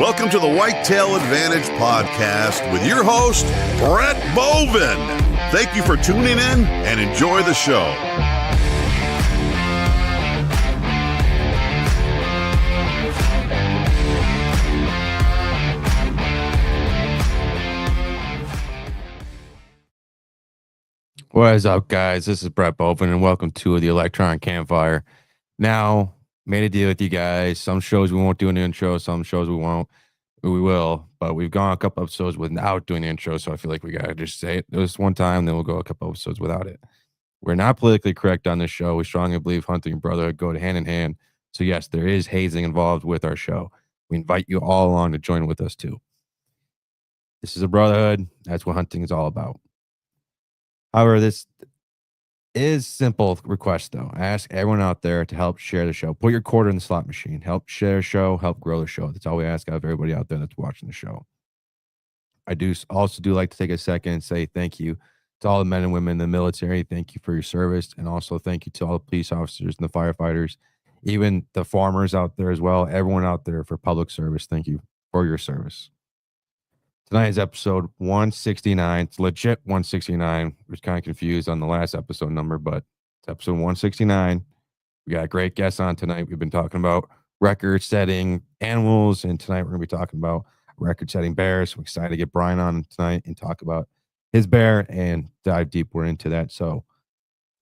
Welcome to the Whitetail Advantage Podcast with your host, Brian Melvin. Thank you for tuning in and enjoy the show. What is up, guys? This is Brett Melvin, and welcome to the Electronic Campfire. Now, made a deal with you guys. Some shows we won't do an intro, some shows we won't. We will, but we've gone a couple episodes without doing the intro, so I feel like we gotta just say it this one time, then we'll go a couple episodes without it. We're not politically correct on this show. We strongly believe hunting and brotherhood go hand in hand. So yes, there is hazing involved with our show. We invite you all along to join with us too. This is a brotherhood. That's what hunting is all about. However, this is simple request, though. I ask everyone out there to help share the show. Put your quarter in the slot machine. Help share the show. Help grow the show. That's all we ask of everybody out there that's watching the show. I do also like to take a second and say thank you to all the men and women in the military. Thank you for your service. And also thank you to all the police officers and the firefighters, even the farmers out there as well. Everyone out there for public service. Thank you for your service. Tonight is episode 169. It's legit 169. I was kind of confused on the last episode number, but it's episode 169. We got a great guest on tonight. We've been talking about record-setting animals, and tonight we're going to be talking about record-setting bears. I'm excited to get Brian on tonight and talk about his bear and dive deeper into that. So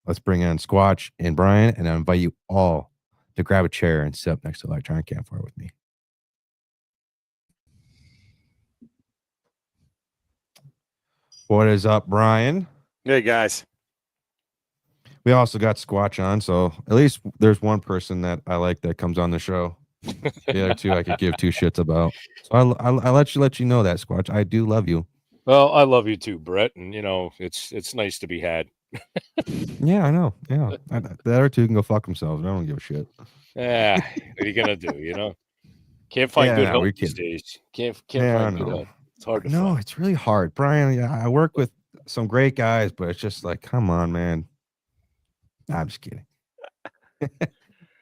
let's bring on Squatch and Brian, and I invite you all to grab a chair and sit up next to the Electronic Campfire with me. What is up, Brian? Hey, guys. We also got Squatch on, so at least there's one person that I like that comes on the show. The other two I could give two shits about. So I'll let you know that, Squatch. I do love you. Well, I love you too, Brett, and you know it's nice to be had. Yeah, I know. Yeah, the other two can go fuck themselves. I don't give a shit. Yeah, what are you gonna do? You know, can't find good help these days. Can't find good help. It's hard to find. It's really hard, Brian. I work with some great guys, but it's just like, come on, man. Nah, I'm just kidding.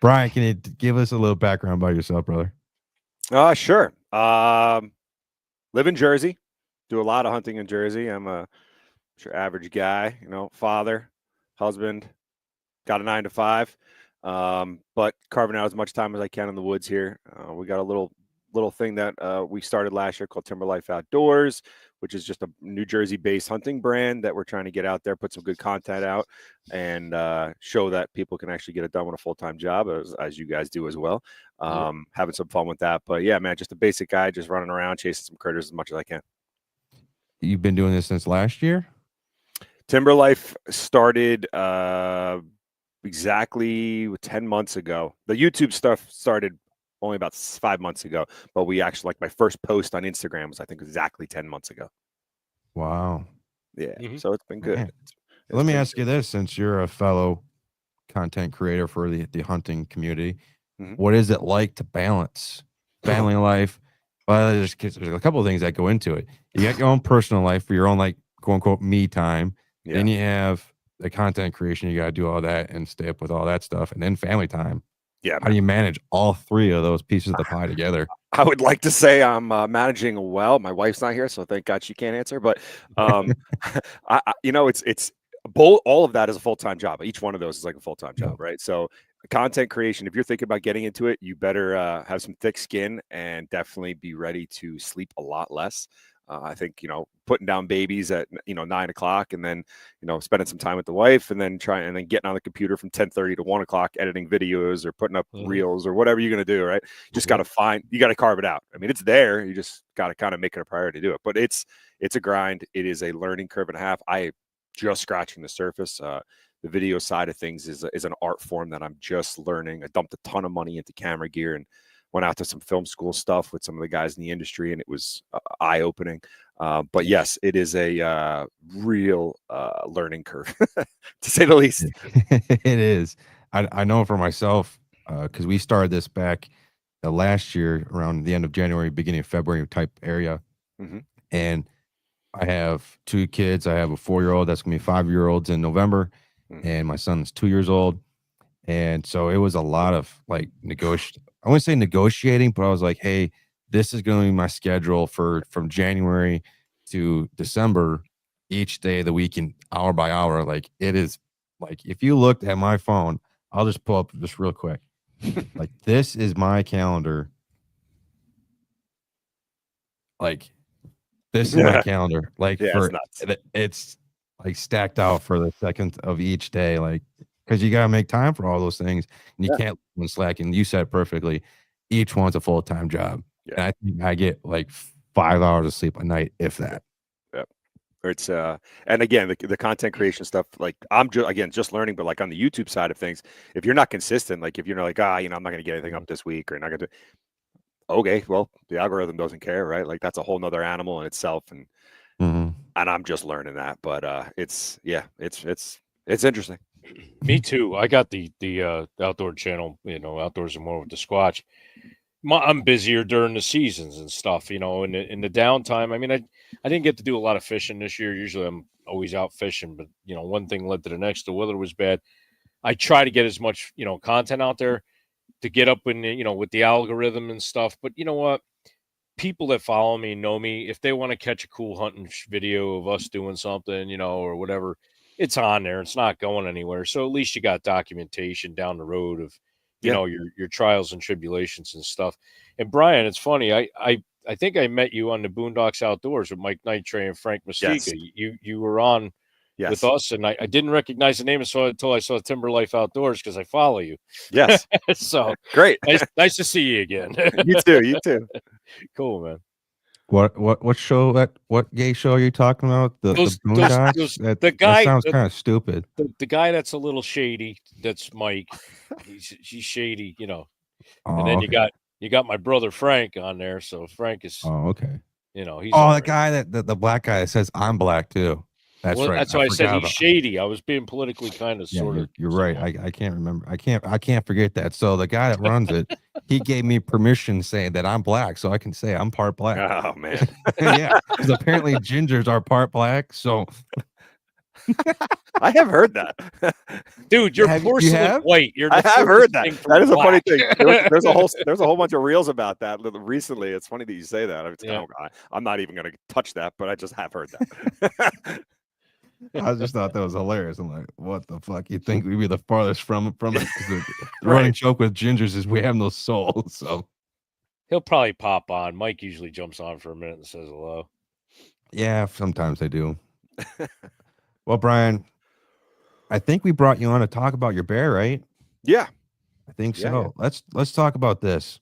Brian, can you give us a little background about yourself, brother? Sure. Live in Jersey. Do a lot of hunting in Jersey. I'm a average guy, you know, father, husband, got a 9-to-5. But carving out as much time as I can in the woods here. We got a little thing that we started last year called Timber Life Outdoors, which is just a New Jersey-based hunting brand that we're trying to get out there, put some good content out, and show that people can actually get it done with a full-time job, as you guys do as well. Having some fun with that. But yeah, man, just a basic guy, just running around, chasing some critters as much as I can. You've been doing this since last year? Timber Life started exactly 10 months ago. The YouTube stuff started only about 5 months ago, but we actually, like, my first post on Instagram was, I think, exactly 10 months ago. Wow. Yeah. So it's been good. Let me ask you this, since you're a fellow content creator for the hunting community, what is it like to balance family life? Well, there's a couple of things that go into it. You got your own personal life for your own, like, quote unquote, me time. Yeah. Then you have the content creation. You got to do all that and stay up with all that stuff. And then family time. Yeah. How do you manage all three of those pieces of the pie together? I would like to say I'm managing well. My wife's not here, so thank God she can't answer. But it's both. All of that is a full-time job. Each one of those is like a full-time job, right? So content creation, if you're thinking about getting into it, you better have some thick skin and definitely be ready to sleep a lot less. I think, putting down babies at, 9 o'clock and then, spending some time with the wife and then getting on the computer from 10:30 to 1 o'clock, editing videos or putting up reels or whatever you're going to do, right? Just got to you got to carve it out. I mean, it's there. You just got to kind of make it a priority to do it, but it's a grind. It is a learning curve and a half. I just scratching the surface. The video side of things is an art form that I'm just learning. I dumped a ton of money into camera gear and went out to some film school stuff with some of the guys in the industry, and it was eye-opening. But yes, it is a real learning curve, to say the least. It is. I know for myself, because we started this back last year around the end of January, beginning of February type area. And I have 2 kids. I have a 4-year-old that's going to be 5-year-olds in November, and my son's 2 years old. And so it was a lot of like I wouldn't say negotiating, but I was like, hey, this is going to be my schedule from January to December, each day of the week and hour by hour. Like it is like, if you looked at my phone, I'll just pull up just real quick. Like this is my calendar. Like this is my calendar. Like it's nuts. It's like stacked out for the second of each day. Like, cause you got to make time for all those things and you can't let slack. And you said it perfectly. Each one's a full-time job. Yeah. And I think I get like 5 hours of sleep a night, if that. Yep. It's and again, the content creation stuff, like I'm just learning, but like on the YouTube side of things, if you're not consistent, like if you're like, I'm not going to get anything up this week or not going to, okay, well, the algorithm doesn't care, right? Like that's a whole nother animal in itself. And, and I'm just learning that, but it's interesting. Me too. I got the outdoor channel, Outdoors and More with the Squatch. I'm busier during the seasons and stuff, in the downtime. I mean, I didn't get to do a lot of fishing this year. Usually I'm always out fishing, but one thing led to the next. The weather was bad. I try to get as much, content out there to get up in, with the algorithm and stuff. But you know what? People that follow me know me. If they want to catch a cool hunting video of us doing something, or whatever, it's on there. It's not going anywhere. So at least you got documentation down the road of, your trials and tribulations and stuff. And Brian, it's funny. I think I met you on the Boondocks Outdoors with Mike Nitre and Frank Mastika. Yes. You were on with us, and I didn't recognize the name until I saw Timber Life Outdoors because I follow you. Yes. So great. Nice to see you again. You too. Cool, man. What show? What gay show are you talking about? The Boondocks? The guy that sounds kind of stupid. The guy that's a little shady. That's Mike. He's shady, Oh, and then okay. you got my brother Frank on there. So Frank is. Oh, okay. He's. The guy the black guy that says I'm black too. That's right. That's why I said he's shady. I was being politically kind of sort of. You're right. I can't remember. I can't forget that. So the guy that runs it, he gave me permission saying that I'm black, so I can say I'm part black. Oh man. Yeah, because apparently gingers are part black. So I have heard that, dude. You're porcelain white. I have heard that. That is a funny thing. There's a whole bunch of reels about that recently. It's funny that you say that. I'm not even going to touch that, but I just have heard that. I just thought that was hilarious. I'm like, what the fuck? You think we'd be the farthest from it? The running joke with gingers is we have no soul. So he'll probably pop on. Mike usually jumps on for a minute and says hello. Yeah, sometimes they do. Well, Brian, I think we brought you on to talk about your bear, right? Yeah, I think so. Yeah. Let's talk about this.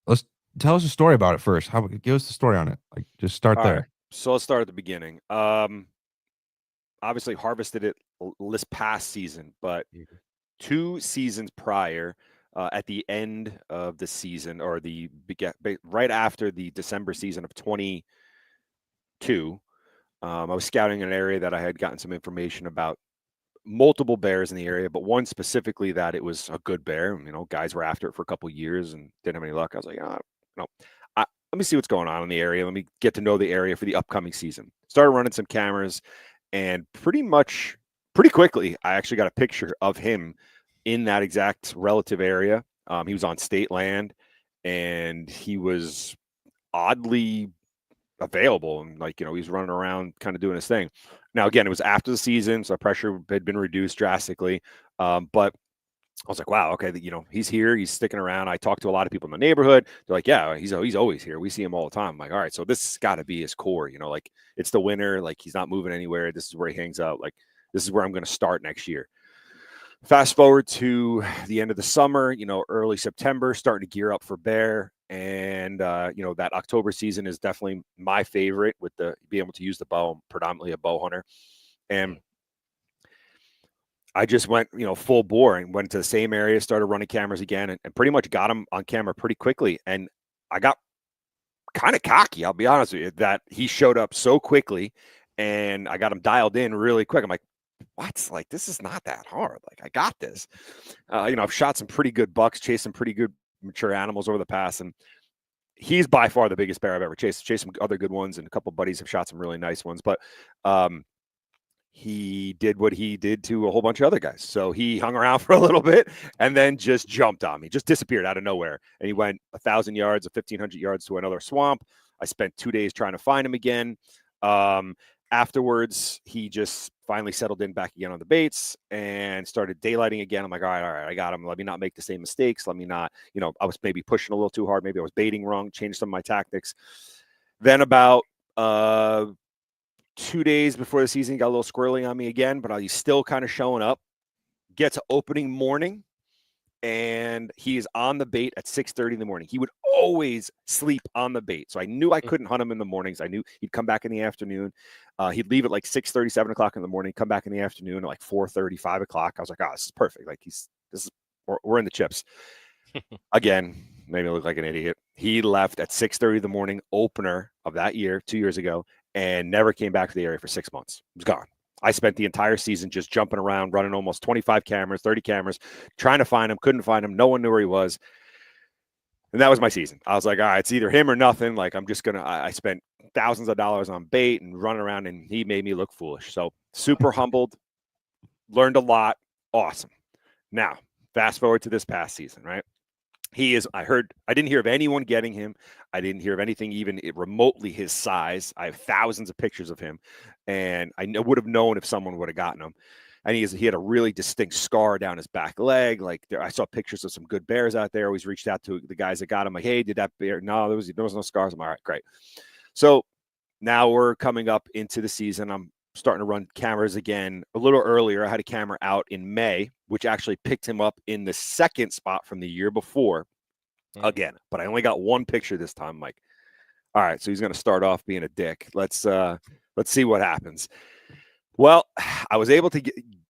Let's tell us a story about it first. Give us the story on it. Like, just start there. Right. So let's start at the beginning. Obviously harvested it this past season, but 2 seasons prior, at the end of the season or right after the December season of 22, I was scouting an area that I had gotten some information about multiple bears in the area, but one specifically that it was a good bear. Guys were after it for a couple of years and didn't have any luck. I was like, let me see what's going on in the area. Let me get to know the area for the upcoming season. Started running some cameras, and pretty quickly, I actually got a picture of him in that exact relative area. He was on state land, and he was oddly available, and he's running around kind of doing his thing. Now, again, it was after the season, so pressure had been reduced drastically. But I was like, wow, okay, he's here, he's sticking around. I talked to a lot of people in the neighborhood. They're like, yeah, he's always here. We see him all the time. I'm like, all right, so this has got to be his core, like it's the winter, like he's not moving anywhere. This is where he hangs out. Like, this is where I'm going to start next year. Fast forward to the end of the summer, early September, starting to gear up for bear. And, that October season is definitely my favorite with being able to use the bow. I'm predominantly a bow hunter. And I just went, full bore and went to the same area, started running cameras again, and pretty much got him on camera pretty quickly. And I got kind of cocky, I'll be honest with you, that he showed up so quickly and I got him dialed in really quick. I'm like, what? Like, this is not that hard. Like, I got this. I've shot some pretty good bucks, chased some pretty good mature animals over the past, and he's by far the biggest bear I've ever chased. Chased some other good ones, and a couple of buddies have shot some really nice ones. But he did what he did to a whole bunch of other guys. So he hung around for a little bit and then just jumped on me, just disappeared out of nowhere. And he went 1,000 yards or 1,500 yards to another swamp. I spent 2 days trying to find him again. Afterwards, he just finally settled in back again on the baits and started daylighting again. I'm like, all right, I got him. Let me not make the same mistakes. Let me not, I was maybe pushing a little too hard. Maybe I was baiting wrong, changed some of my tactics. Then about 2 days before the season, he got a little squirrely on me again, but he's still kind of showing up. Gets opening morning, and he is on the bait at 6:30 in the morning. He would always sleep on the bait. So I knew I couldn't hunt him in the mornings. I knew he'd come back in the afternoon. He'd leave at like 6:30, 7 o'clock in the morning, come back in the afternoon at like 4:30, 5 o'clock. I was like, oh, this is perfect. Like we're in the chips. Again, made me look like an idiot. He left at 6:30 in the morning, opener of that year, 2 years ago, and never came back to the area for 6 months. He was gone. I spent the entire season just jumping around, running almost 25 cameras, 30 cameras, trying to find him, couldn't find him. No one knew where he was. And that was my season. I was like, all right, it's either him or nothing. Like, I'm just going to, I spent thousands of dollars on bait and running around, and he made me look foolish. So super humbled, learned a lot. Awesome. Now, fast forward to this past season, right? I didn't hear of anyone getting him. I didn't hear of anything even remotely his size. I have thousands of pictures of him, and I would have known if someone would have gotten him. And he had a really distinct scar down his back leg. Like I saw pictures of some good bears out there. Always reached out to the guys that got him. Like, hey, did that bear? No, there was no scars. I'm all right, great. So now we're coming up into the season. I'm starting to run cameras again a little earlier. I had a camera out in May, which actually picked him up in the second spot from the year before again, but I only got one picture this time. I'm like, all right, so he's going to start off being a dick. Let's see what happens. Well, I was able to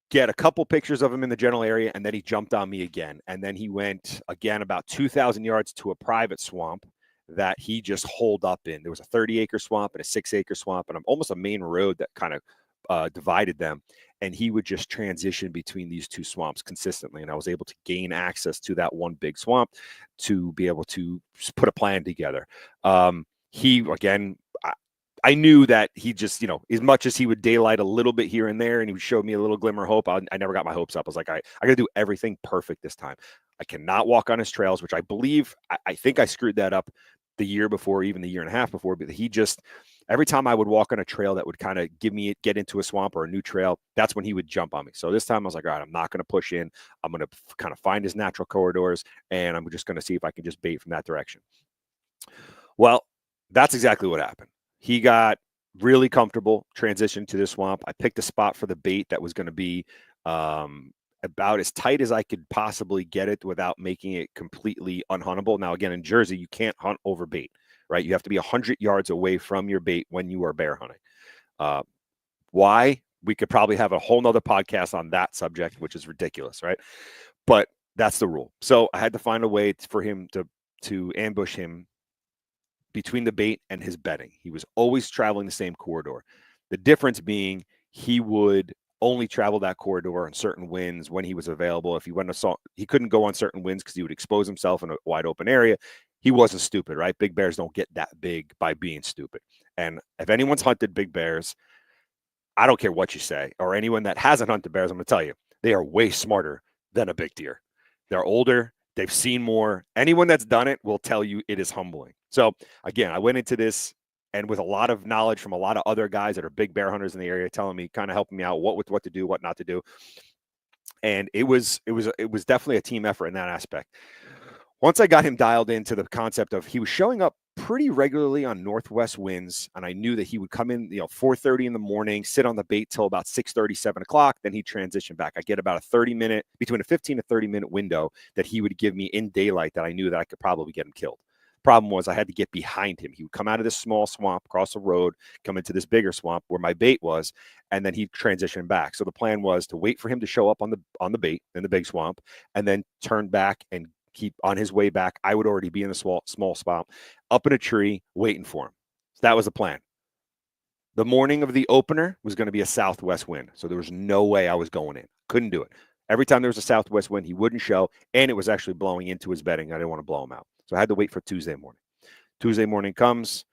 get a couple pictures of him in the general area, and then he jumped on me again. And then he went again about 2,000 yards to a private swamp that he just holed up in. There was a 30-acre swamp and a 6-acre swamp, and almost a main road that kind of divided them. And he would just transition between these two swamps consistently. And I was able to gain access to that one big swamp to be able to put a plan together. I knew that he just, as much as he would daylight a little bit here and there, and he would show me a little glimmer of hope, I never got my hopes up. I was like, I got to do everything perfect this time. I cannot walk on his trails, which I believe, I think I screwed that up the year before, even the year and a half before, but he just, every time I would walk on a trail that would kind of get into a swamp or a new trail, that's when he would jump on me. So this time I was like, all right, I'm not going to push in. I'm going to kind of find his natural corridors, and I'm just going to see if I can just bait from that direction. Well, that's exactly what happened. He got really comfortable, transitioned to the swamp. I picked a spot for the bait that was going to be about as tight as I could possibly get it without making it completely unhuntable. Now, again, in Jersey, you can't hunt over bait, right? You have to be 100 yards away from your bait when you are bear hunting. Why? We could probably have a whole nother podcast on that subject, which is ridiculous, right? But that's the rule. So I had to find a way for him to ambush him between the bait and his bedding. He was always traveling the same corridor. The difference being he would only travel that corridor on certain winds when he was available. If he went he couldn't go on certain winds because he would expose himself in a wide open area. He wasn't stupid, right? Big bears don't get that big by being stupid. And if anyone's hunted big bears, I don't care what you say, or anyone that hasn't hunted bears, I'm going to tell you, they are way smarter than a big deer. They're older. They've seen more. Anyone that's done it will tell you it is humbling. So again, I went into this and with a lot of knowledge from a lot of other guys that are big bear hunters in the area, telling me, kind of helping me out what to do, what not to do. And it was definitely a team effort in that aspect. Once I got him dialed into the concept of, he was showing up pretty regularly on northwest winds, and I knew that he would come in, 4:30 in the morning, sit on the bait till about 6:30, 7 o'clock, then he'd transition back. I get about between a 15 to 30-minute window that he would give me in daylight that I knew that I could probably get him killed. Problem was I had to get behind him. He would come out of this small swamp, cross the road, come into this bigger swamp where my bait was, and then he'd transition back. So the plan was to wait for him to show up on the bait in the big swamp, and then turn back and keep on his way back. I would already be in the small swamp, up in a tree, waiting for him. So that was the plan. The morning of the opener was going to be a southwest wind, so there was no way I was going in. Couldn't do it. Every time there was a southwest wind, he wouldn't show, and it was actually blowing into his bedding. I didn't want to blow him out. So I had to wait for Tuesday morning. Tuesday morning comes.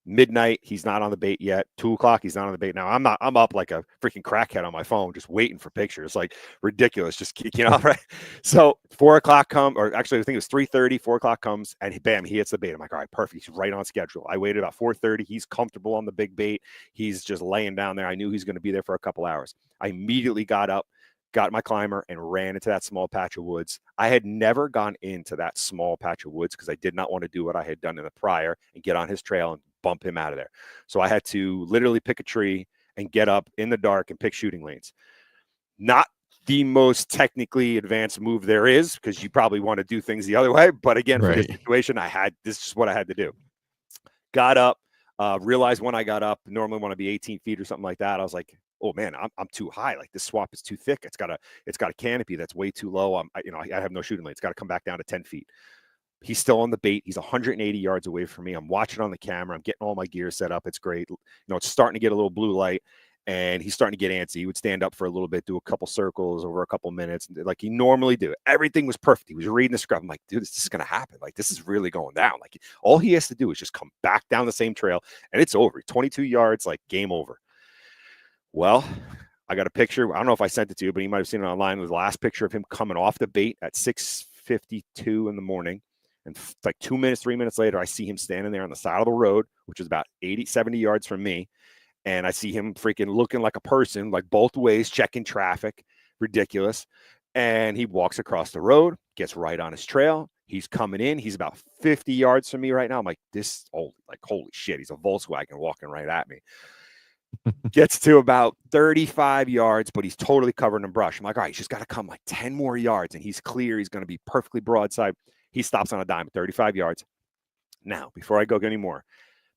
Midnight, he's not on the bait yet. 2:00, he's not on the bait. Now I'm up like a freaking crackhead on my phone, just waiting for pictures. Like ridiculous. Just, right? So 4:00 come, or actually I think it was 3:30, 4:00 comes, and bam, he hits the bait. I'm like, all right, perfect. He's right on schedule. I waited about 4:30. He's comfortable on the big bait. He's just laying down there. I knew he's going to be there for a couple hours. I immediately got up, got my climber, and ran into that small patch of woods. I had never gone into that small patch of woods because I did not want to do what I had done in the prior and get on his trail and bump him out of there. So I had to literally pick a tree and get up in the dark and pick shooting lanes. Not the most technically advanced move there is, because you probably want to do things the other way. But again, for this situation, this is what I had to do. Got up, realized when I got up, normally want to be 18 feet or something like that. I was like, oh man, I'm too high. Like this swamp is too thick. It's got a canopy that's way too low. I have no shooting lane. It's got to come back down to 10 feet. He's still on the bait. He's 180 yards away from me. I'm watching on the camera. I'm getting all my gear set up. It's great. It's starting to get a little blue light, and he's starting to get antsy. He would stand up for a little bit, do a couple circles over a couple minutes, like he normally do. Everything was perfect. He was reading the script. I'm like, dude, this is going to happen. Like, this is really going down. Like, all he has to do is just come back down the same trail, and it's over. 22 yards, like game over. Well, I got a picture. I don't know if I sent it to you, but you might have seen it online. It was the last picture of him coming off the bait at 6:52 in the morning. And like 2 minutes, 3 minutes later, I see him standing there on the side of the road, which is about 80, 70 yards from me. And I see him freaking looking like a person, like both ways, checking traffic. Ridiculous. And he walks across the road, gets right on his trail. He's coming in. He's about 50 yards from me right now. I'm like, holy shit. He's a Volkswagen walking right at me. Gets to about 35 yards, but he's totally covered in brush. I'm like, all right, he's just got to come like 10 more yards, and he's clear. He's going to be perfectly broadside. He stops on a dime at 35 yards. Now, before I go any more,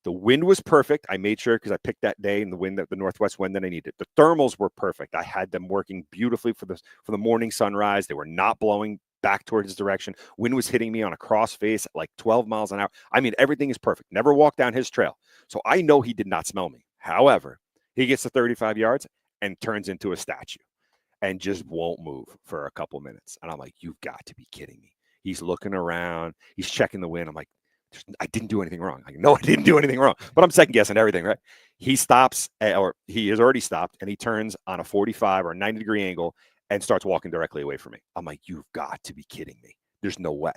the wind was perfect. I made sure, because I picked that day, and the northwest wind that I needed. The thermals were perfect. I had them working beautifully for the morning sunrise. They were not blowing back towards his direction. Wind was hitting me on a crossface at like 12 miles an hour. I mean, everything is perfect. Never walked down his trail. So I know he did not smell me. However, he gets to 35 yards and turns into a statue and just won't move for a couple minutes. And I'm like, you've got to be kidding me. He's looking around. He's checking the wind. I'm like, I didn't do anything wrong. Like, no, I didn't do anything wrong. But I'm second guessing everything, right? He stops, or he has already stopped, and he turns on a 45 or 90-degree angle and starts walking directly away from me. I'm like, you've got to be kidding me. There's no way.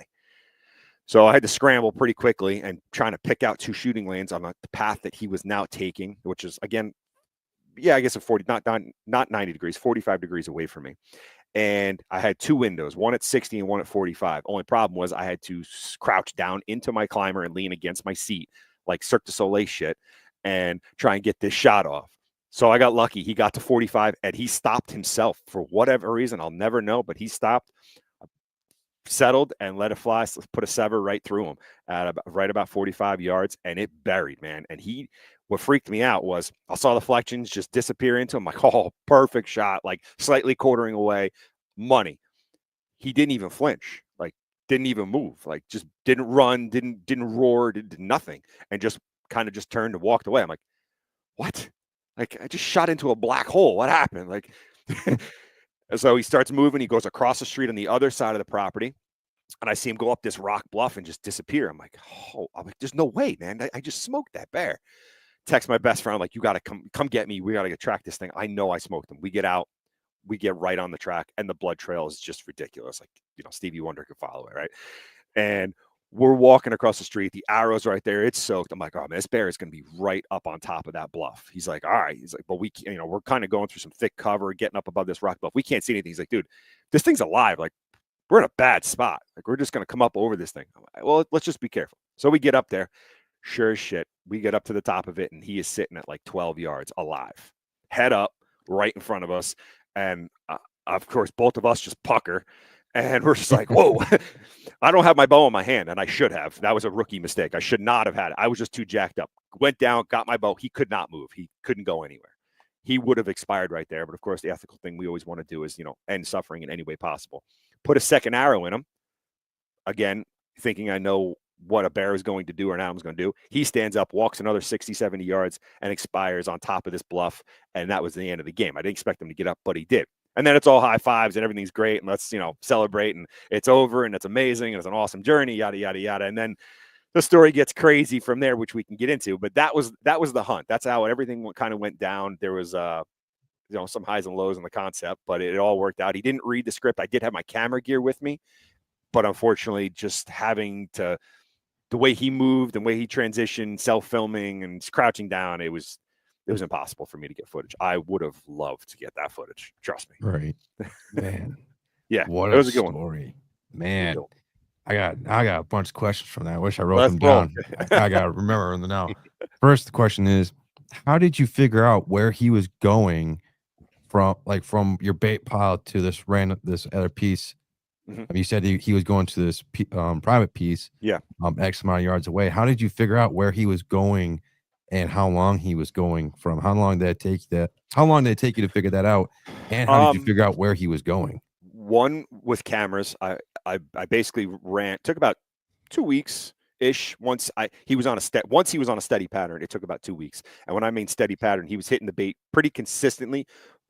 So I had to scramble pretty quickly and trying to pick out two shooting lanes on the path that he was now taking, which is, again, yeah, I guess a 40, not 90 degrees, 45 degrees away from me. And I had two windows, one at 60 and one at 45. Only problem was I had to crouch down into my climber and lean against my seat, like Cirque du Soleil shit, and try and get this shot off. So I got lucky. He got to 45 and he stopped himself for whatever reason. I'll never know, but he stopped, settled, and let it fly. Put a sever right through him at right about 45 yards, and it buried, man. And what freaked me out was I saw the flections just disappear into him. Like, oh, perfect shot, like slightly quartering away, money. He didn't even flinch, like didn't even move, like just didn't run, didn't roar, did nothing, and just kind of just turned and walked away. I'm like, what? Like, I just shot into a black hole. What happened? Like, so he starts moving. He goes across the street on the other side of the property, and I see him go up this rock bluff and just disappear. I'm like, there's no way, man. I just smoked that bear. Text my best friend. I'm like, you got to come get me. We got to track this thing. I know I smoked him. We get out, we get right on the track, and the blood trail is just ridiculous. Like, Stevie Wonder could follow it, right? And we're walking across the street. The arrow's right there. It's soaked. I'm like, oh man, this bear is going to be right up on top of that bluff. He's like, all right. He's like, but we're kind of going through some thick cover, getting up above this rock bluff. We can't see anything. He's like, dude, this thing's alive. Like, we're in a bad spot. Like, we're just going to come up over this thing. I'm like, well, let's just be careful. So we get up there. Sure as shit, we get up to the top of it, and he is sitting at like 12 yards alive, head up, right in front of us. And of course, both of us just pucker, and we're just like, whoa. I don't have my bow in my hand, and I should have. That was a rookie mistake. I should not have had it. I was just too jacked up. Went down, got my bow. He could not move. He couldn't go anywhere. He would have expired right there. But of course, the ethical thing we always want to do is, end suffering in any way possible. Put a second arrow in him. Again, thinking I know what a bear is going to do or an animal's going to do. He stands up, walks another 60, 70 yards, and expires on top of this bluff. And that was the end of the game. I didn't expect him to get up, but he did. And then it's all high fives and everything's great. And let's, celebrate. And it's over and it's amazing. And it's an awesome journey, yada, yada, yada. And then the story gets crazy from there, which we can get into. But that was the hunt. That's how everything kind of went down. There was some highs and lows in the concept, but it all worked out. He didn't read the script. I did have my camera gear with me, but unfortunately, just having to the way he moved and the way he transitioned, self-filming and crouching down, it was impossible for me to get footage. I would have loved to get that footage. Trust me. Right, man. Yeah, what it was a a good one. story, man. I got a bunch of questions from that. I wish I wrote them roll. down. I got to remember them now. First question is, how did you figure out where he was going from your bait pile to this other piece? You said he was going to this private piece. Yeah. X amount of yards away. How did you figure out where he was going and how long he was going from? How long did it take you to figure that out? And how did you figure out where he was going? One, with cameras, I basically took about 2 weeks ish. Once he was on a steady pattern, it took about 2 weeks. And when I mean steady pattern, he was hitting the bait pretty consistently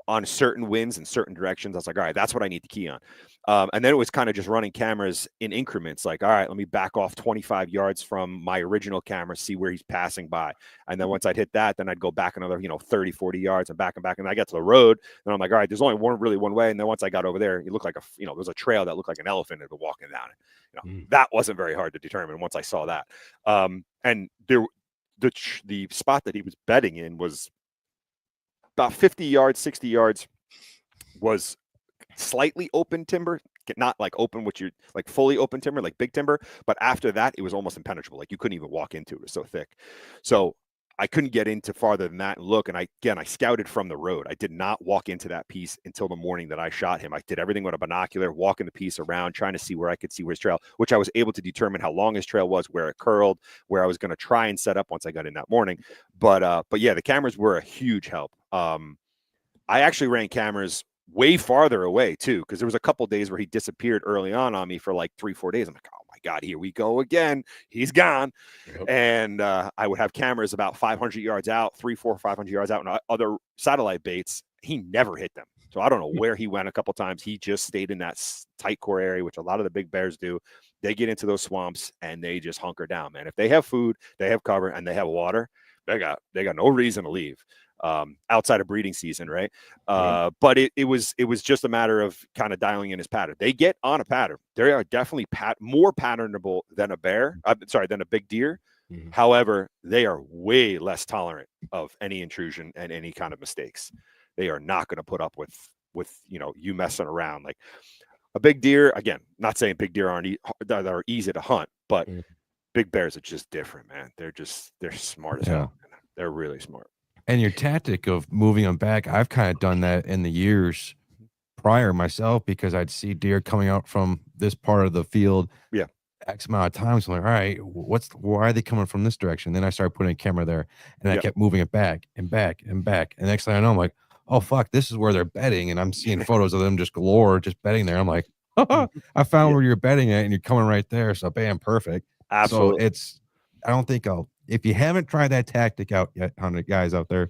on certain winds in certain directions. I was like, all right, that's what I need to key on. And then it was kind of just running cameras in increments. Like, all right, let me back off 25 yards from my original camera, see where he's passing by. And then once I'd hit that, then I'd go back another, 30, 40 yards and back and back. And I get to the road and I'm like, all right, there's only one way. And then once I got over there, it looked like there was a trail that looked like an elephant that was walking down it. That wasn't very hard to determine once I saw that. And the spot that he was bedding in was about 50 yards, 60 yards, was slightly open timber, not like open, which you like fully open timber, like big timber. But after that, it was almost impenetrable. Like you couldn't even walk into it. It was so thick. So I couldn't get into farther than that and look. And I scouted from the road. I did not walk into that piece until the morning that I shot him. I did everything with a binocular, walking the piece around, trying to see where I could see his trail, which I was able to determine how long his trail was, where it curled, where I was going to try and set up once I got in that morning. But yeah, the cameras were a huge help. I actually ran cameras way farther away too, because there was a couple days where he disappeared early on me for like 3-4 days. I'm like, oh my God, here we go again. He's gone. Yep. And I would have cameras about 500 yards out, 500 yards out, and other satellite baits. He never hit them. So I don't know where he went a couple times. He just stayed in that tight core area, which a lot of the big bears do. They get into those swamps and they just hunker down, man. If they have food, they have cover, and they have water, they got no reason to leave. Outside of breeding season, right? But it was just a matter of kind of dialing in his pattern. They get on a pattern. They are definitely more patternable than a big deer. Mm-hmm. However, they are way less tolerant of any intrusion and any kind of mistakes. They are not going to put up with you messing around. Like a big deer, again, not saying big deer that are easy to hunt, but big bears are just different, man. They're smart as hell. They're really smart. And your tactic of moving them back, I've kind of done that in the years prior myself, because I'd see deer coming out from this part of the field X amount of times. I'm like, all right, why are they coming from this direction? Then I started putting a camera there, and I kept moving it back and back and back. And next thing I know, I'm like, oh, fuck, this is where they're bedding. And I'm seeing photos of them just galore, just bedding there. I'm like, I found where you're bedding at, and you're coming right there. So, bam, perfect. Absolutely. So I don't think if you haven't tried that tactic out yet, 100 guys out there,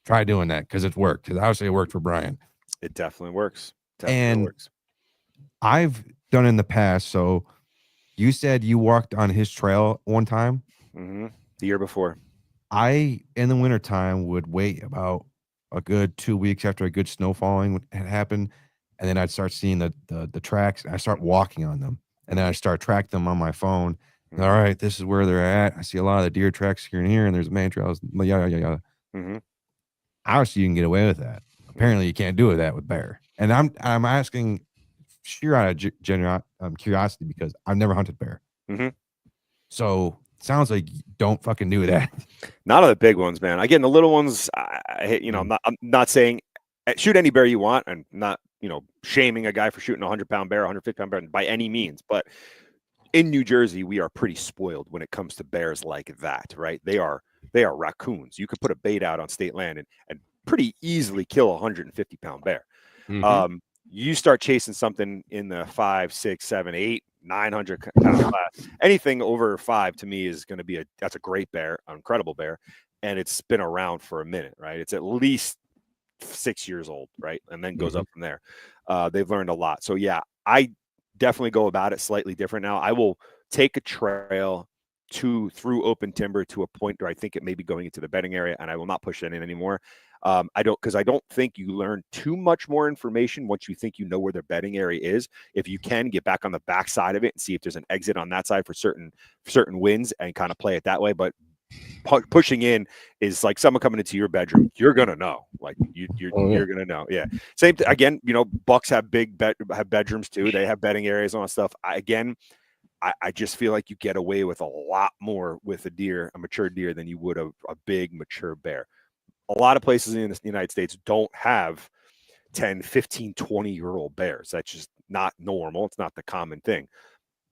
try doing that, because it's worked. Because obviously it worked for Brian. It definitely works. I've done in the past. So you said you walked on his trail one time. Mm-hmm. The year before. In the wintertime, would wait about a good 2 weeks after a good snow falling had happened. And then I'd start seeing the tracks. And I start walking on them. And then I start tracking them on my phone. All right, this is where they're at. I see a lot of the deer tracks here and here, and there's man trails. Yeah. Obviously, you can get away with that. Apparently, you can't do that with bear. And I'm asking sheer out of curiosity, because I've never hunted bear. So it sounds like you don't fucking do that. Not on the big ones, man. Again, the little ones, I'm not saying shoot any bear you want, and not shaming a guy for shooting a 100-pound bear, 150-pound bear by any means, but in New Jersey, we are pretty spoiled when it comes to bears like that, right? They are raccoons. You could put a bait out on state land and pretty easily kill a 150-pound bear. You start chasing something in the 5, 6, 7, 8, 900-pound class. Anything over 5 to me is going to be that's a great bear, an incredible bear, and it's been around for a minute, right? It's at least 6 years old, right? And then goes up from there. They've learned a lot. So yeah, I definitely go about it slightly different now. I will take a trail through open timber to a point where I think it may be going into the bedding area, and I will not push it in anymore. I don't think you learn too much more information once you think you know where their bedding area is. If you can get back on the back side of it and see if there's an exit on that side for certain winds and kind of play it that way. But pushing in is like someone coming into your bedroom. You're gonna know, like you're gonna know. Yeah. Same thing again. Bucks have have bedrooms too. They have bedding areas and all that stuff. I just feel like you get away with a lot more with a mature deer, than you would a big mature bear. A lot of places in the United States don't have 10, 15, 20-year-old bears. That's just not normal. It's not the common thing.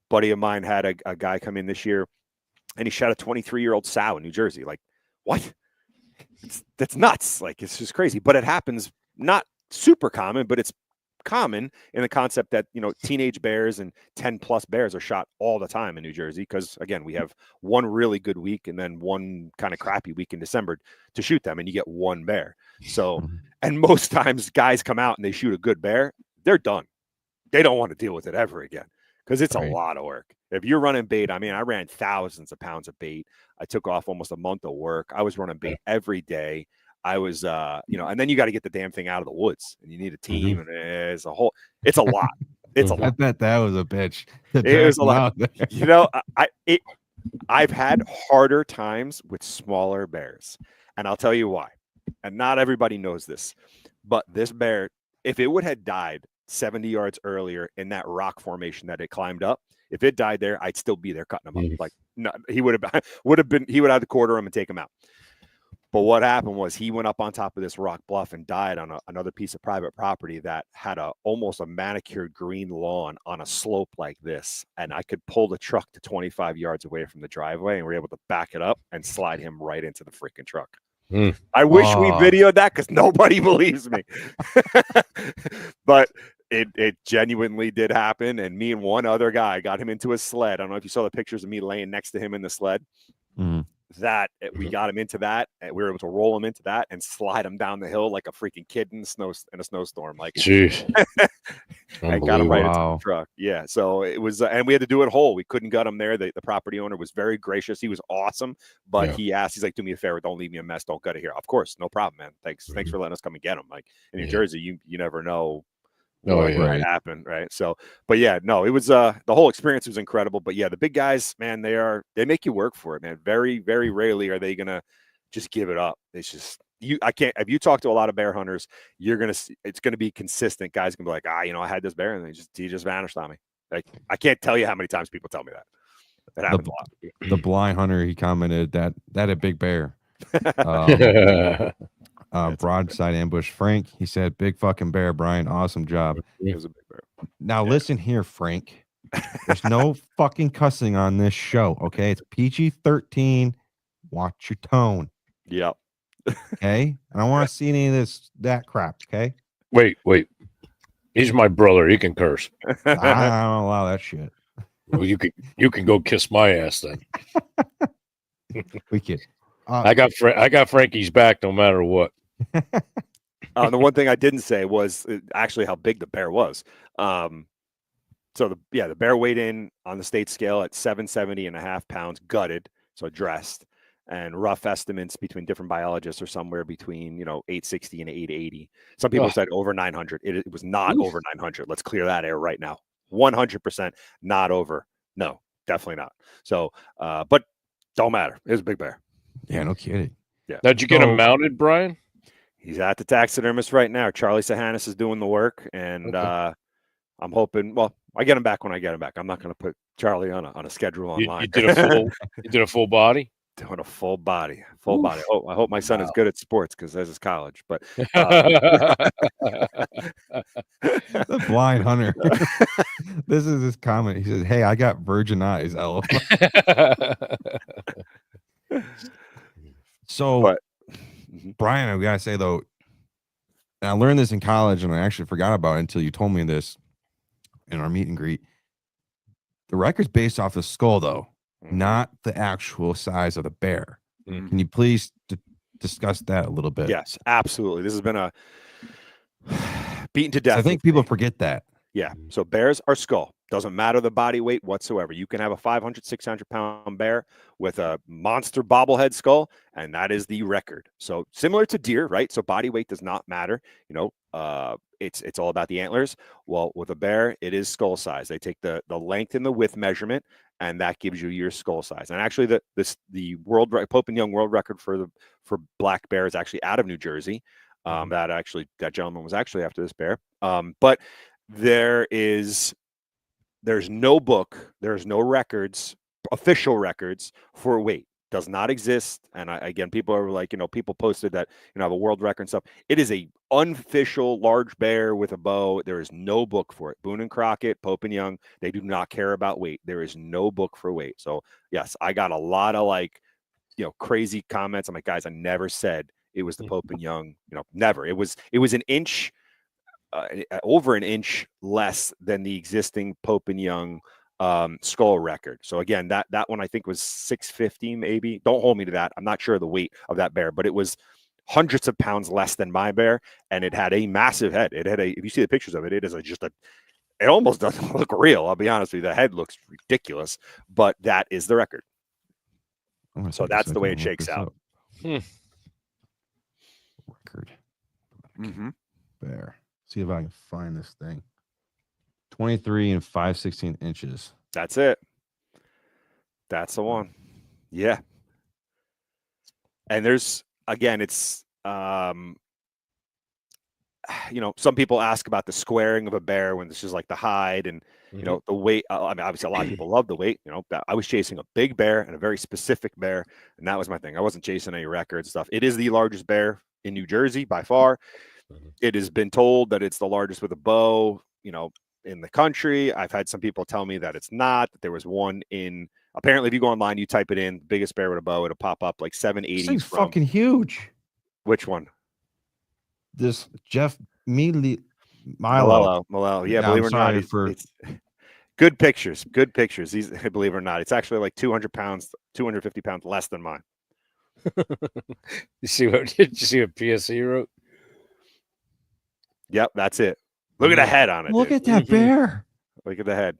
Buddy of mine had a guy come in this year, and he shot a 23-year-old sow in New Jersey. Like, what? That's nuts. Like, it's just crazy. But it happens, not super common, but it's common in the concept that teenage bears and 10+ bears are shot all the time in New Jersey, because again, we have one really good week and then one kind of crappy week in December to shoot them, and you get one bear. So, and most times guys come out and they shoot a good bear, they're done. They don't want to deal with it ever again, because it's a lot of work. If you're running bait, I ran thousands of pounds of bait. I took off almost a month of work. I was running bait every day. I was, and then you got to get the damn thing out of the woods, and you need a team, and it's a lot. It's a lot. I bet that was a bitch. It was a lot. I've had harder times with smaller bears, and I'll tell you why. And not everybody knows this, but this bear, if it would have died 70 yards earlier in that rock formation that it climbed up, if it died there, I'd still be there cutting him up. Like, no, he would have had to quarter him and take him out. But what happened was he went up on top of this rock bluff and died on another piece of private property that had almost a manicured green lawn on a slope like this. And I could pull the truck to 25 yards away from the driveway, and we were able to back it up and slide him right into the freaking truck. I wish we videoed that, because nobody believes me. But it genuinely did happen. And me and one other guy got him into a sled. I don't know if you saw the pictures of me laying next to him in the sled. We got him into that, and we were able to roll him into that and slide him down the hill like a freaking kid in a snowstorm. Like, jeez. I got him right into the truck. Yeah. So it was, and we had to do it whole. We couldn't gut him there. The property owner was very gracious. He was awesome, but he's like, do me a favor, don't leave me a mess. Don't gut it here. Of course, no problem, man. Thanks for letting us come and get him. Like, in New Jersey, you never know. What happened, right? So, but it was the whole experience was incredible. But the big guys, man, they make you work for it, man. Very, very rarely are they gonna just give it up. It's just if you talk to a lot of bear hunters, it's gonna be consistent. Guys can be like, I had this bear, and he just vanished on me. Like, I can't tell you how many times people tell me that. That happens a lot. The blind hunter, he commented that a big bear. Broadside ambush. Frank, he said, big fucking bear, Brian. Awesome job. It was a big bear. Now listen here, Frank. There's no fucking cussing on this show, okay? It's PG-13. Watch your tone. Yep. Okay? I don't want to see any of that crap, okay? Wait. He's my brother. He can curse. I don't allow that shit. Well, you can go kiss my ass then. We can. I got Frankie's back no matter what. The one thing I didn't say was actually how big the bear was. So the bear weighed in on the state scale at 770.5 pounds, gutted, so dressed, and rough estimates between different biologists are somewhere between 860 and 880. Some people said over 900. It was not over 900. Let's clear that air right now. 100% not over. No, definitely not. So, but don't matter. It was a big bear. Yeah, no kidding. Yeah. Now, did you get him mounted, Brian? He's at the taxidermist right now. Charlie Sahanis is doing the work, and I'm hoping. Well, I get him back when I get him back. I'm not going to put Charlie on a schedule online. You did a full body. Doing a full body. Oh, I hope my son is good at sports, because this is college. But the blind hunter. This is his comment. He says, "Hey, I got virgin eyes." LOL. So, Brian, I gotta say though, and I learned this in college, and I actually forgot about it until you told me this in our meet and greet. The record's based off the skull, though, not the actual size of the bear. Can you please discuss that a little bit? Yes, absolutely. This has been a beaten to death. I think people forget that. Yeah. So bears are skull. Doesn't matter the body weight whatsoever. You can have a 500, 600-pound bear with a monster bobblehead skull, and that is the record. So similar to deer, right? So body weight does not matter. It's all about the antlers. Well, with a bear, it is skull size. They take the length and the width measurement, and that gives you your skull size. And actually, the Pope and Young world record for black bear is actually out of New Jersey. That gentleman was actually after this bear. But there's no book, there's no records, official records for weight. Does not exist. And again, people are like, people posted that, have a world record and stuff. It is a unofficial large bear with a bow. There is no book for it. Boone and Crockett, Pope and Young, they do not care about weight. There is no book for weight. So yes, I got a lot of crazy comments. I'm like, guys, I never said it was the Pope and Young, never. It was an inch, over an inch less than the existing Pope and Young skull record. So again, that one I think was 650 maybe. Don't hold me to that. I'm not sure of the weight of that bear, but it was hundreds of pounds less than my bear, and it had a massive head. It had if you see the pictures of it, it is it almost doesn't look real. I'll be honest with you. The head looks ridiculous, but that is the record. So that's the way it shakes out. Record. Mm-hmm. Bear. See if I can find this thing. 23 and 5/16 inches. That's it. That's the one. Yeah. And there's, again, it's, some people ask about the squaring of a bear when this is like the hide and, the weight. I mean, obviously a lot of people love the weight. I was chasing a big bear and a very specific bear, and that was my thing. I wasn't chasing any records stuff. It is the largest bear in New Jersey by far. It has been told that it's the largest with a bow, in the country. I've had some people tell me that it's not, that there was one apparently if you go online, you type it in, biggest bear with a bow, it'll pop up like 780. This thing's fucking huge. Which one? This Jeff Milo. Yeah, believe it or not, it's good pictures. Good pictures. These, believe it or not, it's actually like 200 pounds, 250 pounds less than mine. Did you see what PSE wrote? Yep, that's it. Look at the head on it. Look at that bear. Look at the head.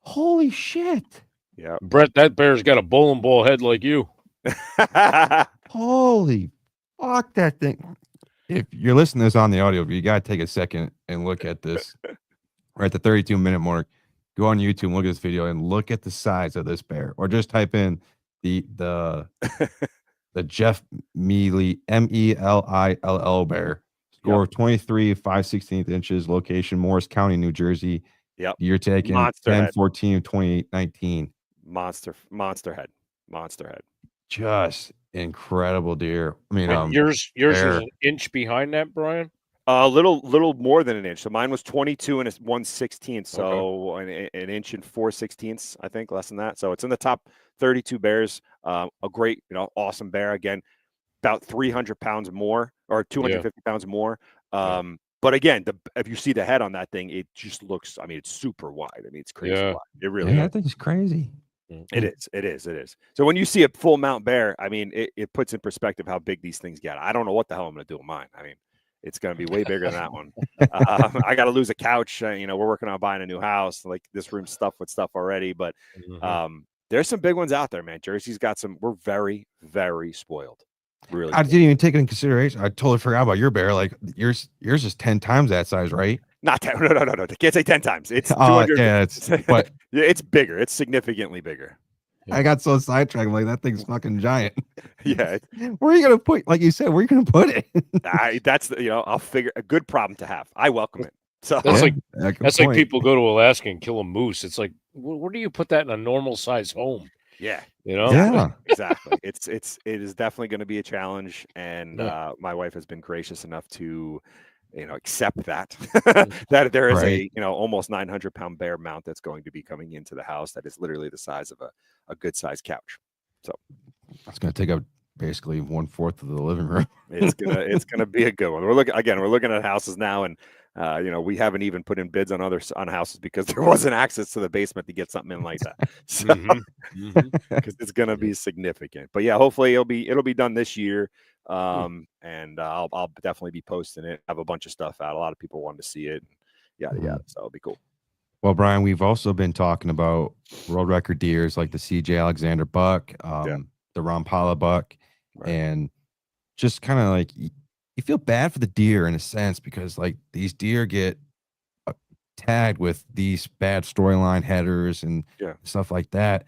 Holy shit. Yeah. Brett, that bear's got a bowling ball head like you. Holy fuck, that thing. If you're listening to this on the audio, you got to take a second and look at this. We're at the 32-minute mark. Go on YouTube and look at this video and look at the size of this bear. Or just type in the Jeff Mealy, Melill bear. Score of 23 5/16 inches. Location Morris County, New Jersey. Yep. You're taking 10/14 2019. Monster head. Just incredible deer. I mean, yours is an inch behind that, Brian. A little more than an inch. So mine was 22 and 1/16. So an inch and 4/16, I think, less than that. So it's in the top 32 bears. A great, awesome bear. Again, about 300 pounds more or 250 pounds more. But again, if you see the head on that thing, it just looks, it's super wide. It's crazy wide. It really is. I think it's crazy. It is. So when you see a full mount bear, it puts in perspective how big these things get. I don't know what the hell I'm going to do with mine. It's going to be way bigger than that one. I got to lose a couch. We're working on buying a new house. Like this room's stuffed with stuff already, but there's some big ones out there, man. Jersey's got some. We're very, very spoiled. Really, I didn't even take it into consideration. I totally forgot about your bear. Like yours is 10 times that size, right? Not 10. No. I can't say 10 times. It's 200. But it's bigger. It's significantly bigger. I got so sidetracked. Like that thing's fucking giant. Yeah. Where are you gonna put? Like you said, where are you gonna put it? That's I'll figure a good problem to have. I welcome it. So that's like people go to Alaska and kill a moose. It's like, where do you put that in a normal size home? Yeah. Exactly. It is definitely going to be a challenge, and my wife has been gracious enough to accept that that there is a almost 900-pound bear mount that's going to be coming into the house that is literally the size of a good sized couch. So it's going to take up basically 1/4 of the living room. It's gonna be a good one. We're looking at houses now, and we haven't even put in bids on houses because there wasn't access to the basement to get something in like that. So because it's gonna be significant. But yeah, hopefully it'll be done this year. And I'll definitely be posting it. I have a bunch of stuff out. A lot of people wanted to see it. Yada yada. So it'll be cool. Well, Brian, we've also been talking about world record deers like the CJ Alexander buck, the Rampala buck, Right. and just kind of like you feel bad for the deer in a sense because like these deer get tagged with these bad storyline headers and stuff like that.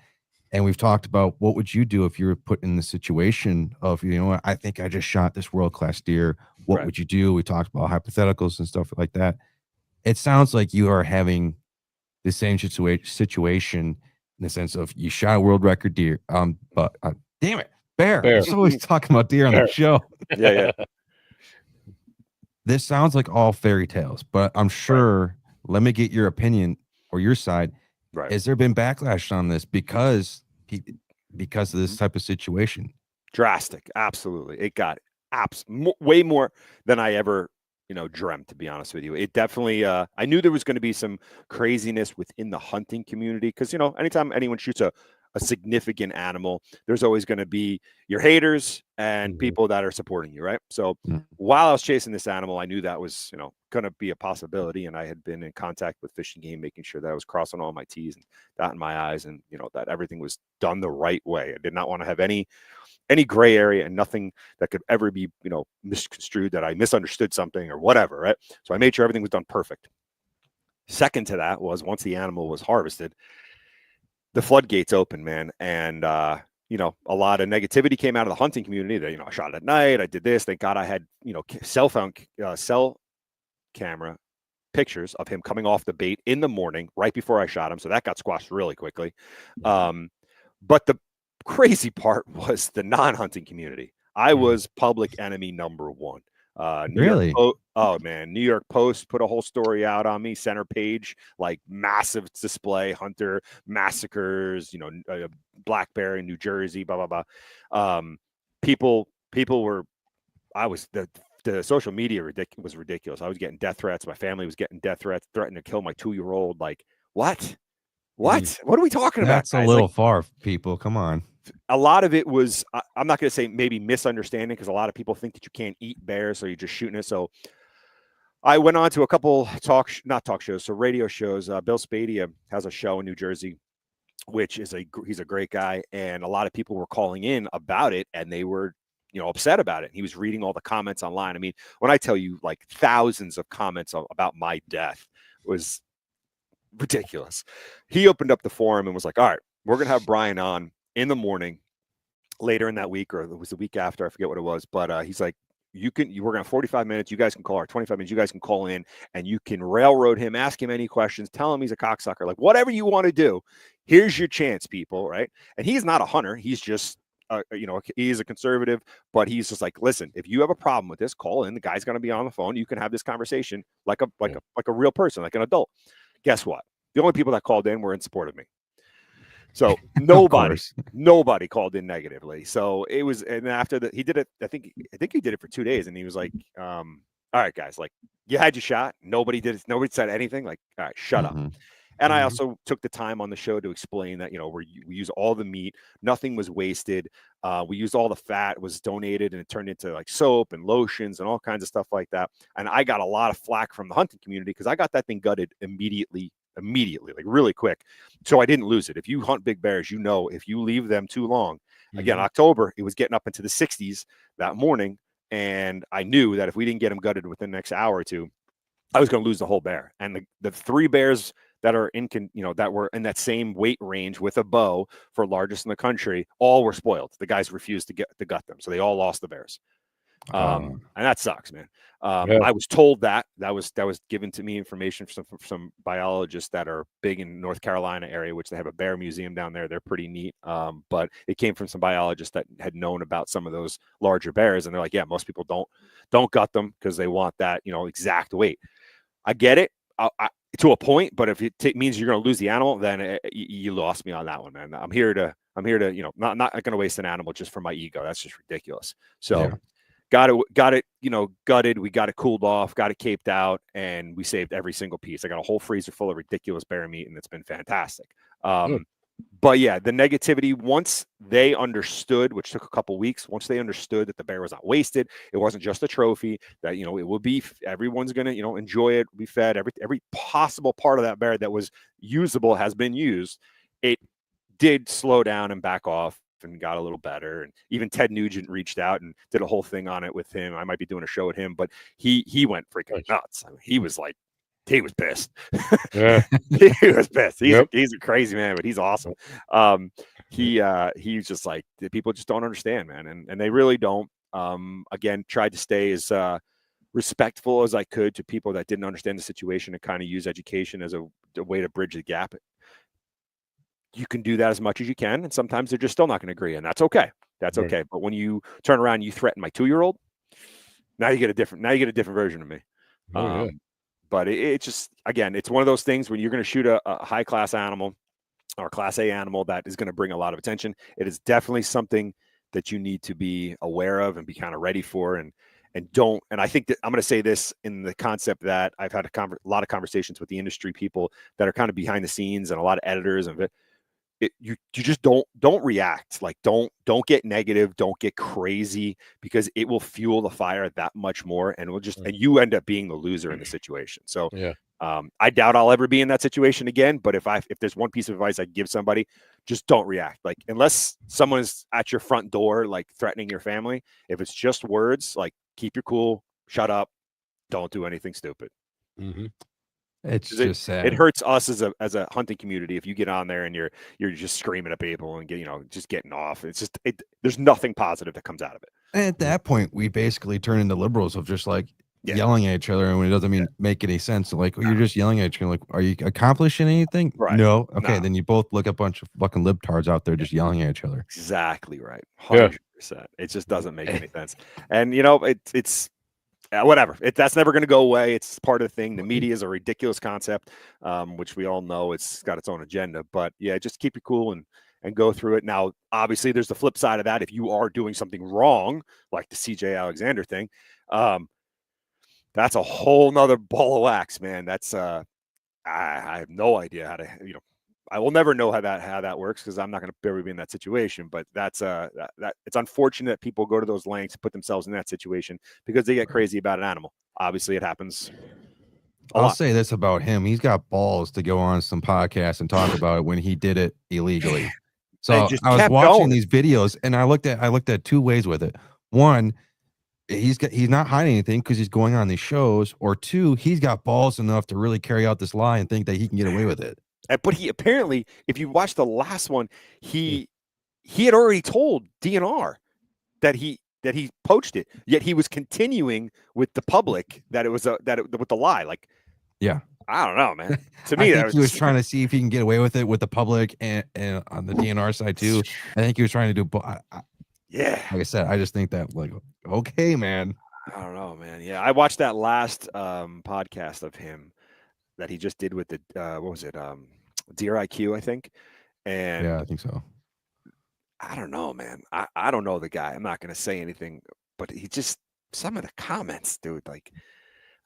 And we've talked about what would you do if you were put in the situation of, you know what, I think I just shot this world-class deer. What would you do? We talked about hypotheticals and stuff like that. It sounds like you are having the same situation in the sense of you shot a world record deer. But damn it, bear. There's always talking about deer on the show. Yeah. This sounds like all fairy tales, but I'm sure. Let me get your opinion or your side. Right. Has there been backlash on this because of this type of situation? Drastic. Absolutely. It got way more than I ever, dreamt, to be honest with you. It definitely, I knew there was going to be some craziness within the hunting community because, anytime anyone shoots a significant animal, there's always going to be your haters and people that are supporting you, right? So while I was chasing this animal, I knew that was, going to be a possibility. And I had been in contact with Fish and Game, making sure that I was crossing all my T's and dotting my I's and, that everything was done the right way. I did not want to have any gray area and nothing that could ever be, misconstrued that I misunderstood something or whatever, right? So I made sure everything was done perfect. Second to that was once the animal was harvested, the floodgates open, man. And, a lot of negativity came out of the hunting community that, I shot at night. I did this. Thank God I had, cell camera pictures of him coming off the bait in the morning, right before I shot him. So that got squashed really quickly. But the crazy part was the non-hunting community. I was public enemy number one. Really? New York Post put a whole story out on me, center page, like massive display, hunter massacres, black bear in New Jersey, blah, blah, blah. People were, the social media was ridiculous. I was getting death threats. My family was getting death threats, threatening to kill my 2-year-old. Like, what? What are we talking about? That's a little far, people. Come on. A lot of it was, I'm not going to say maybe misunderstanding, because a lot of people think that you can't eat bears, so you're just shooting it. So I went on to a couple radio shows. Bill Spadia has a show in New Jersey, which is he's a great guy. And a lot of people were calling in about it, and they were, upset about it. He was reading all the comments online. I mean, when I tell you like thousands of comments about my death was ridiculous. He opened up the forum and was like, all right, we're going to have Brian on in the morning later in that week, or it was the week after, I forget what it was, but he's like, we're going to have 45 minutes. You guys can call, or 25 minutes. You guys can call in and you can railroad him, ask him any questions, tell him he's a cocksucker, like whatever you want to do. Here's your chance, people. Right. And he's not a hunter. He's just, he's a conservative, but he's just like, listen, if you have a problem with this, call in. The guy's going to be on the phone. You can have this conversation like a real person, like an adult. Guess what? The only people that called in were in support of me. So nobody called in negatively. So it was, and after that, he did it. I think he did it for 2 days, and he was like, all right, guys, like you had your shot. Nobody did it. Nobody said anything. Like, all right, shut up. And I also took the time on the show to explain that, we use all the meat, nothing was wasted. We used all the fat, it was donated, and it turned into like soap and lotions and all kinds of stuff like that. And I got a lot of flack from the hunting community because I got that thing gutted immediately, like really quick. So I didn't lose it. If you hunt big bears, if you leave them too long, again, October, it was getting up into the 60s that morning. And I knew that if we didn't get them gutted within the next hour or two, I was going to lose the whole bear. And the 3 bears that are that were in that same weight range with a bow for largest in the country, all were spoiled. The guys refused to gut them. So they all lost the bears. And that sucks, man. I was told that was given to me information from some biologists that are big in North Carolina area, which they have a bear museum down there. They're pretty neat. But it came from some biologists that had known about some of those larger bears. And they're like, yeah, most people don't gut them because they want that, exact weight. I get it. To a point, but if it means you're going to lose the animal, then you lost me on that one, man. I'm here to, not going to waste an animal just for my ego. That's just ridiculous. So got it, gutted. We got it cooled off, got it caped out, and we saved every single piece. I got a whole freezer full of ridiculous bear meat, and it's been fantastic. But yeah, the negativity, once they understood, which took a couple weeks, once they understood that the bear was not wasted, it wasn't just a trophy, that, you know, it will be, everyone's going to, you know, enjoy it, be fed, every possible part of that bear that was usable has been used. It did slow down and back off and got a little better. And even Ted Nugent reached out and did a whole thing on it with him. I might be doing a show with him, but he went freaking nuts. I mean, he was pissed. Yeah. He was pissed. He's Yep. a crazy man, but he's awesome. He's just like, the people just don't understand, man, and they really don't. Again, tried to stay as respectful as I could to people that didn't understand the situation and kind of use education as a way to bridge the gap. You can do that as much as you can, and sometimes they're just still not going to agree, and that's okay. That's Right. okay. But when you turn around and you threaten my 2-year-old, now you get a different version of me. Oh, yeah. But it just, again, it's one of those things when you're going to shoot a high class animal or a class A animal that is going to bring a lot of attention. It is definitely something that you need to be aware of and be kind of ready for. And I think that I'm going to say this in the concept that I've had a lot of conversations with the industry people that are kind of behind the scenes and a lot of editors, and you just don't react. Like, don't get negative, don't get crazy, because it will fuel the fire that much more, and and you end up being the loser in the situation. So Yeah. I doubt I'll ever be in that situation again. But if there's one piece of advice I give somebody, just don't react. Like, unless someone is at your front door, like threatening your family, if it's just words, like, keep your cool, shut up, don't do anything stupid. Mm-hmm. It's just sad. It hurts us as a hunting community if you get on there and you're just screaming at people and just getting off. It's just there's nothing positive that comes out of it. And at that point, we basically turn into liberals of just like Yeah. yelling at each other, and when it doesn't make any sense. Like, you're just yelling at each other. Like, are you accomplishing anything? Right. No. Okay, No. then you both look a bunch of fucking libtards out there just yelling at each other. Exactly right. Yeah. 100%. It just doesn't make any sense. And it's whatever. That's never going to go away. It's part of the thing. The media is a ridiculous concept, which we all know it's got its own agenda. But yeah, just keep it cool and go through it. Now, obviously, there's the flip side of that. If you are doing something wrong, like the CJ Alexander thing, that's a whole nother ball of wax, man. That's I have no idea how to, I will never know how that works, because I'm not going to ever be in that situation. But that's that it's unfortunate that people go to those lengths to put themselves in that situation because they get crazy about an animal. Obviously, it happens. I'll say this about him: he's got balls to go on some podcasts and talk about it when he did it illegally. So I was watching these videos, and I looked at two ways with it. One, he's not hiding anything because he's going on these shows, or two, he's got balls enough to really carry out this lie and think that he can get away with it. But he apparently, if you watch the last one, he had already told DNR that he poached it, yet he was continuing with the public that it was with the lie. Like, yeah, I don't know, man. To me, he was trying to see if he can get away with it with the public and on the DNR side too. I think he was trying to do. Yeah, like I said, I just think that, like, okay, man. I don't know, man. Yeah, I watched that last podcast of him that he just did with the what was it, Deer IQ, I think. And yeah, I think so. I don't know, man. I don't know the guy. I'm not going to say anything, but he just, some of the comments, dude, like,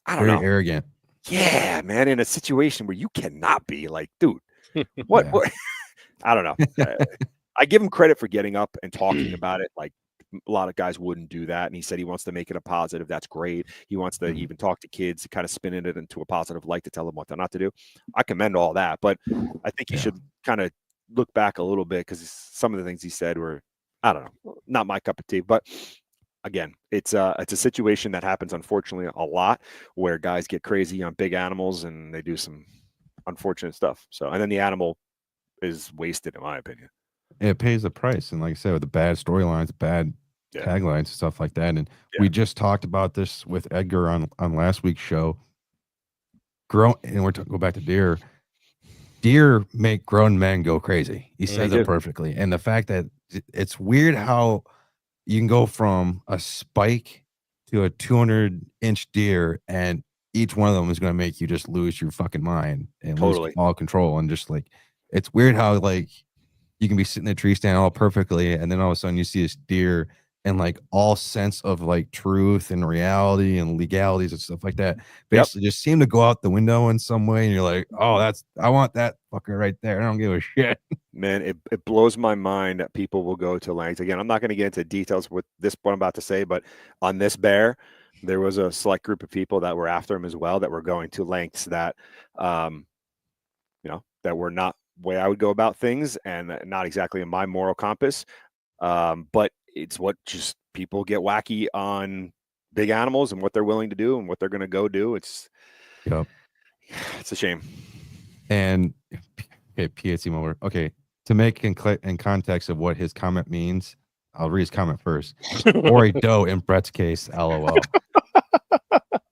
I don't know. Very arrogant. Yeah, man. In a situation where you cannot be like, dude, what? I don't know. I give him credit for getting up and talking about it. Like, a lot of guys wouldn't do that. And he said he wants to make it a positive. That's great. He wants to even talk to kids to kind of spin it into a positive light to tell them what they're not to do. I commend all that, but I think he should kind of look back a little bit, because some of the things he said were, I don't know, not my cup of tea. But again, it's a situation that happens, unfortunately, a lot, where guys get crazy on big animals and they do some unfortunate stuff. So, and then the animal is wasted, in my opinion. It pays the price. And like I said, with the bad storylines, bad taglines, stuff like that. And we just talked about this with Edgar on last week's show. And we're go back to deer. Deer make grown men go crazy. He says it perfectly. And the fact that it's weird how you can go from a spike to a 200-inch deer, and each one of them is going to make you just lose your fucking mind and lose all control. And just like, it's weird how, like, you can be sitting in a tree stand all perfectly, and then all of a sudden you see this deer, and like all sense of like truth and reality and legalities and stuff like that basically just seem to go out the window in some way. And you're like, oh, I want that fucker right there. I don't give a shit. Man, it blows my mind that people will go to lengths. Again, I'm not going to get into details with this, what I'm about to say, but on this bear, there was a select group of people that were after him as well, that were going to lengths that, that were not the way I would go about things, and not exactly in my moral compass. But it's what just people get wacky on big animals and what they're willing to do and what they're going to go do. It's a shame. And okay, PSC over. Okay, to make in context of what his comment means, I'll read his comment first. Or a doe in Brett's case, LOL.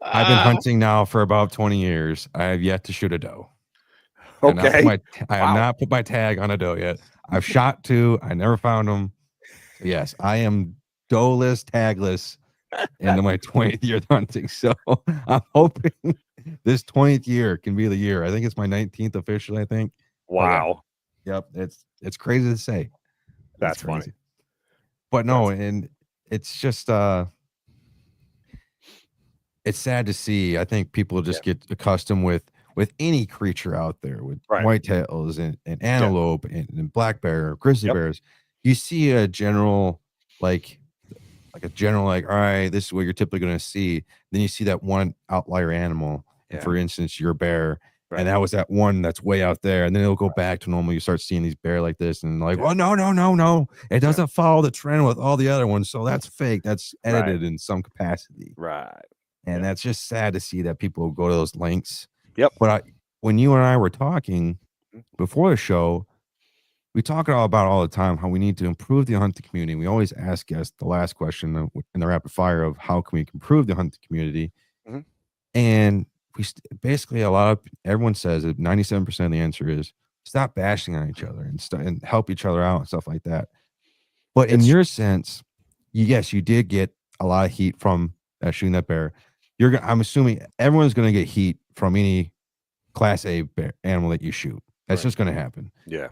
I've been hunting now for about 20 years. I have yet to shoot a doe. Okay. I have not put my tag on a doe yet. I've shot 2. I never found them. So yes, I am doe-less, tagless into my 20th year of hunting. So I'm hoping this 20th year can be the year. I think it's my 19th officially, I think. Wow. Yep. It's crazy to say. That's funny. But no, and it's just it's sad to see. I think people just get accustomed with any creature out there, with whitetails and antelope and black bear, grizzly bears. You see a general all right, this is what you're typically going to see. Then you see that one outlier animal, and for instance, your bear, and that was that one that's way out there, and then it'll go back to normal. You start seeing these bear like this, and like, well, no, it doesn't follow the trend with all the other ones, so that's fake. That's edited in some capacity, right? And that's just sad to see that people go to those lengths. Yep. But when you and I were talking before the show, we talk about all the time how we need to improve the hunting community. We always ask guests the last question in the rapid fire of how can we improve the hunting community? And we basically everyone says that 97% of the answer is stop bashing on each other and help each other out and stuff like that. But in your sense, yes, you did get a lot of heat from shooting that bear. I'm assuming everyone's going to get heat from any class A bear animal that you shoot. That's just going to happen. Yeah.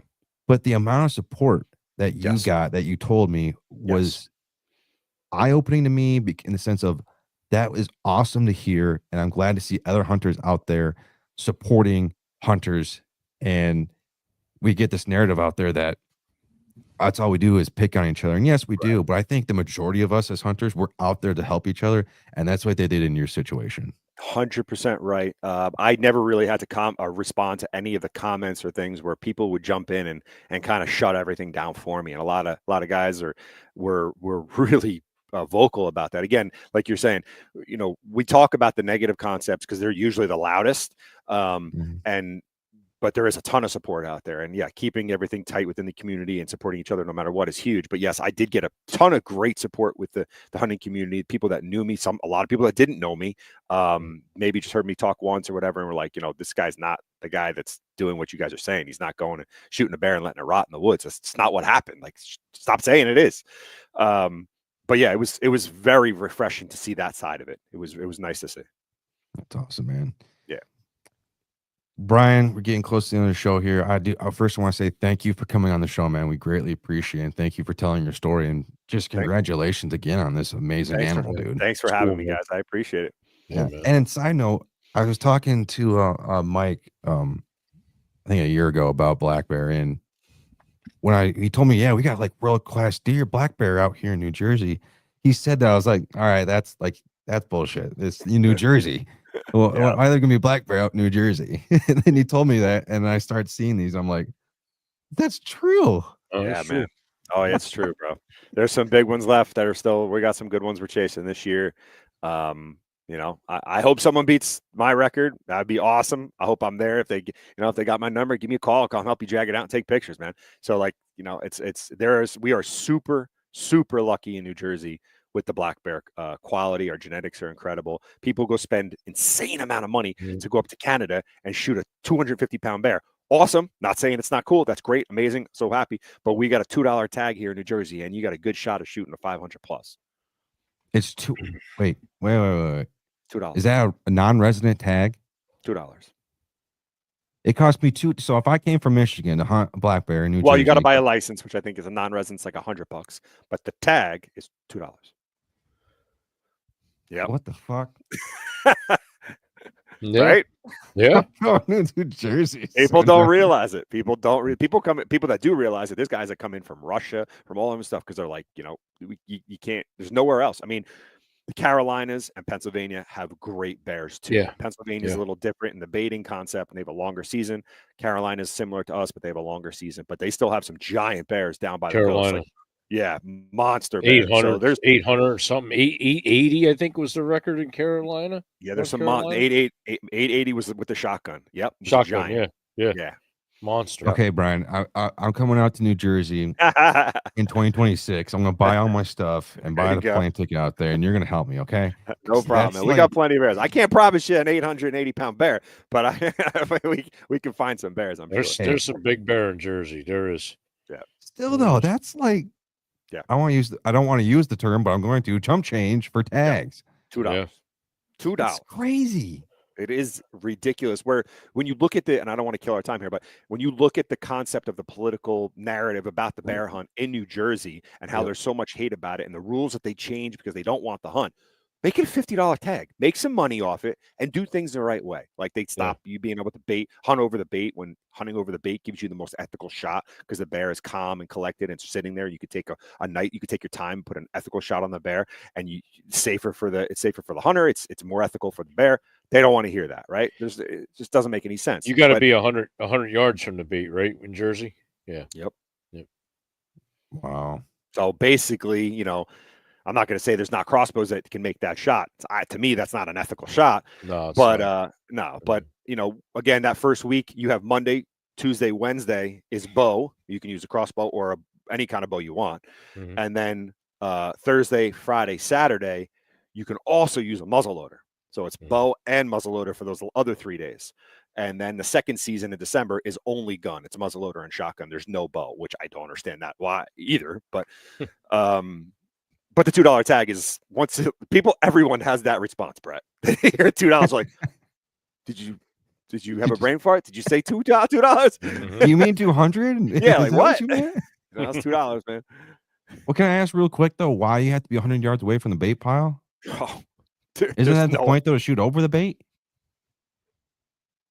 But the amount of support that you got, that you told me, was eye-opening to me in the sense of that was awesome to hear. And I'm glad to see other hunters out there supporting hunters. And we get this narrative out there that that's all we do is pick on each other. And yes, we do. But I think the majority of us as hunters, we're out there to help each other. And that's what they did in your situation. 100% right. I never really had to respond to any of the comments or things where people would jump in and kind of shut everything down for me. And a lot of guys were really vocal about that. Again, like you're saying, we talk about the negative concepts because they're usually the loudest. But there is a ton of support out there, and keeping everything tight within the community and supporting each other no matter what is huge. But yes, I did get a ton of great support with the hunting community, people that knew me, a lot of people that didn't know me, maybe just heard me talk once or whatever, and were like, this guy's not the guy that's doing what you guys are saying. He's not going and shooting a bear and letting it rot in the woods. It's not what happened. Like, stop saying it is. But yeah, it was very refreshing to see that side of it. It was nice to see. That's awesome, man. Yeah. Brian, we're getting close to the end of the show here. I first want to say thank you for coming on the show, man. We greatly appreciate it. And thank you for telling your story, and just congratulations again on this amazing animal, dude. Thanks for having me, guys. I appreciate it. Yeah. And side note, I was talking to Mike, I think a year ago about black bear, and he told me, we got like world-class deer black bear out here in New Jersey. He said that, I was like, all right, that's bullshit. It's in New Jersey. Well, why are there gonna be black bear out in New Jersey? And then he told me that, and I start seeing these. I'm like, that's true. Oh, yeah, man. Oh, yeah, it's true, bro. There's some big ones left that are still. We got some good ones we're chasing this year. I hope someone beats my record. That'd be awesome. I hope I'm there. If they got my number, give me a call. I'll help you drag it out and take pictures, man. So we are super, super lucky in New Jersey with the black bear quality. Our genetics are incredible. People go spend insane amount of money to go up to Canada and shoot a 250-pound bear. Awesome. Not saying it's not cool. That's great. Amazing. So happy. But we got a $2 tag here in New Jersey, and you got a good shot of shooting a 500 plus. It's wait. $2. Is that a non-resident tag? $2. It cost me $2. So if I came from Michigan to hunt a black bear in New Jersey, well, you got to buy a license, which I think is a non-resident's like $100, but the tag is $2. Yeah. What the fuck? Yeah. right? Yeah. Going to New Jersey. People don't realize it. People that do realize it. There's guys that come in from Russia, from all of stuff, because they're like, you can't. There's nowhere else. I mean, the Carolinas and Pennsylvania have great bears too. Yeah. Pennsylvania is a little different in the baiting concept, and they have a longer season. Carolina is similar to us, but they have a longer season. But they still have some giant bears down by the coast. Like, yeah, monster bears. 800, So there's 800 or something. 880, I think, was the record in Carolina. Yeah, there's some 880 was with the shotgun. Yep, shotgun. Yeah. Monster. Okay, Brian, I'm coming out to New Jersey in 2026. I'm gonna buy all my stuff and buy the plane ticket out there, and you're gonna help me, okay? No problem. We got plenty of bears. I can't promise you an 880-pound bear, but we can find some bears. There's some big bear in Jersey. There is. Yeah. Still though, that's like, yeah. I don't want to use the term, but I'm going to chump change for tags. $2. Yeah. $2. That's crazy. It is ridiculous. When you look at and I don't want to kill our time here, but when you look at the concept of the political narrative about the bear hunt in New Jersey and how there's so much hate about it and the rules that they change because they don't want the hunt, make it a $50 tag, make some money off it, and do things the right way. Like they'd stop you being able to hunt over the bait when hunting over the bait gives you the most ethical shot because the bear is calm and collected and sitting there. You could take a night, you could take your time, put an ethical shot on the bear, and it's safer for the hunter. It's more ethical for the bear. They don't want to hear that, right? It just doesn't make any sense. You got to be 100 yards from the bait, right? In Jersey. Yeah. Yep. Wow. So basically, I'm not going to say there's not crossbows that can make that shot. To me, that's not an ethical shot. No, but again, that first week you have Monday, Tuesday, Wednesday is bow. You can use a crossbow or any kind of bow you want. Mm-hmm. And then Thursday, Friday, Saturday, you can also use a muzzleloader. So it's bow and muzzleloader for those other 3 days. And then the second season in December is only gun. It's muzzleloader and shotgun. There's no bow, which I don't understand that why either. But but the $2 tag is everyone has that response, Brett. They hear $2 like, did you have a brain fart? Did you say $2? You mean 200? Yeah, like what? That's $2, man. Well, can I ask real quick though, why you have to be 100 yards away from the bait pile? Oh, dude, isn't that the point though, to shoot over the bait?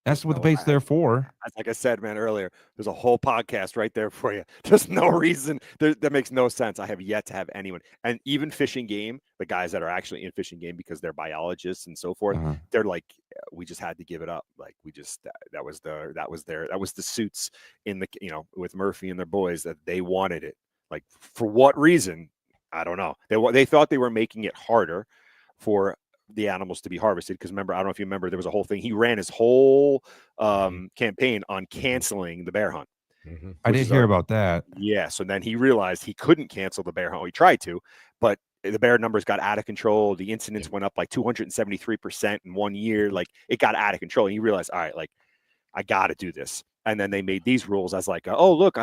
That's what the bait's there for. Like I said, man, earlier, there's a whole podcast right there for you. There's no reason. That makes no sense. I have yet to have anyone, and even fishing game, the guys that are actually in fishing game because they're biologists and so forth, they're like, we just had to give it up. Like we just that was the suits in the with Murphy and their boys that they wanted it. Like for what reason? I don't know. They thought they were making it harder for the animals to be harvested because remember, I don't know if you remember, there was a whole thing. He ran his whole campaign on canceling the bear hunt. I did hear about that. Yeah. So then he realized he couldn't cancel the bear hunt. He tried to, but the bear numbers got out of control. The incidents went up like 273% in 1 year. Like it got out of control. And he realized, all right, like I got to do this. And then they made these rules as like, oh, look,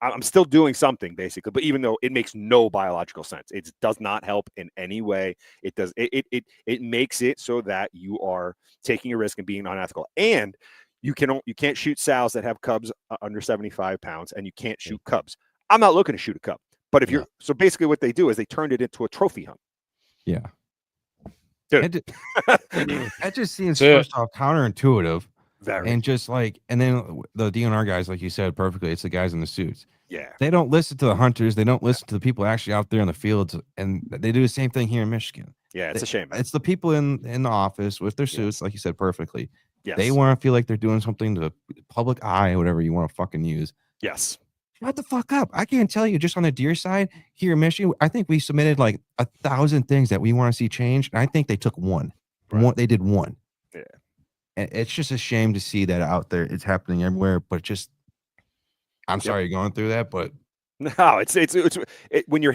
I'm still doing something basically, but even though it makes no biological sense, it does not help in any way. It does. It makes it so that you are taking a risk and being unethical. And you can't shoot sows that have cubs under 75 pounds, and you can't shoot cubs. I'm not looking to shoot a cub, but if so basically what they do is they turned it into a trophy hunt. Yeah. Dude. That just seems first off counterintuitive. Very. And just like, and then the DNR guys, like you said perfectly, it's the guys in the suits. Yeah. They don't listen to the hunters. They don't listen to the people actually out there in the fields. And they do the same thing here in Michigan. Yeah, it's a shame. It's the people in the office with their suits, like you said perfectly. Yes. They want to feel like they're doing something to the public eye, whatever you want to fucking use. Yes. Shut the fuck up. I can't tell you, just on the deer side here in Michigan, I think we submitted like 1,000 things that we want to see changed. And I think they took one. Right. They did one. Yeah. It's just a shame to see that out there. It's happening everywhere, but I'm sorry you're going through that, but no, it's when they're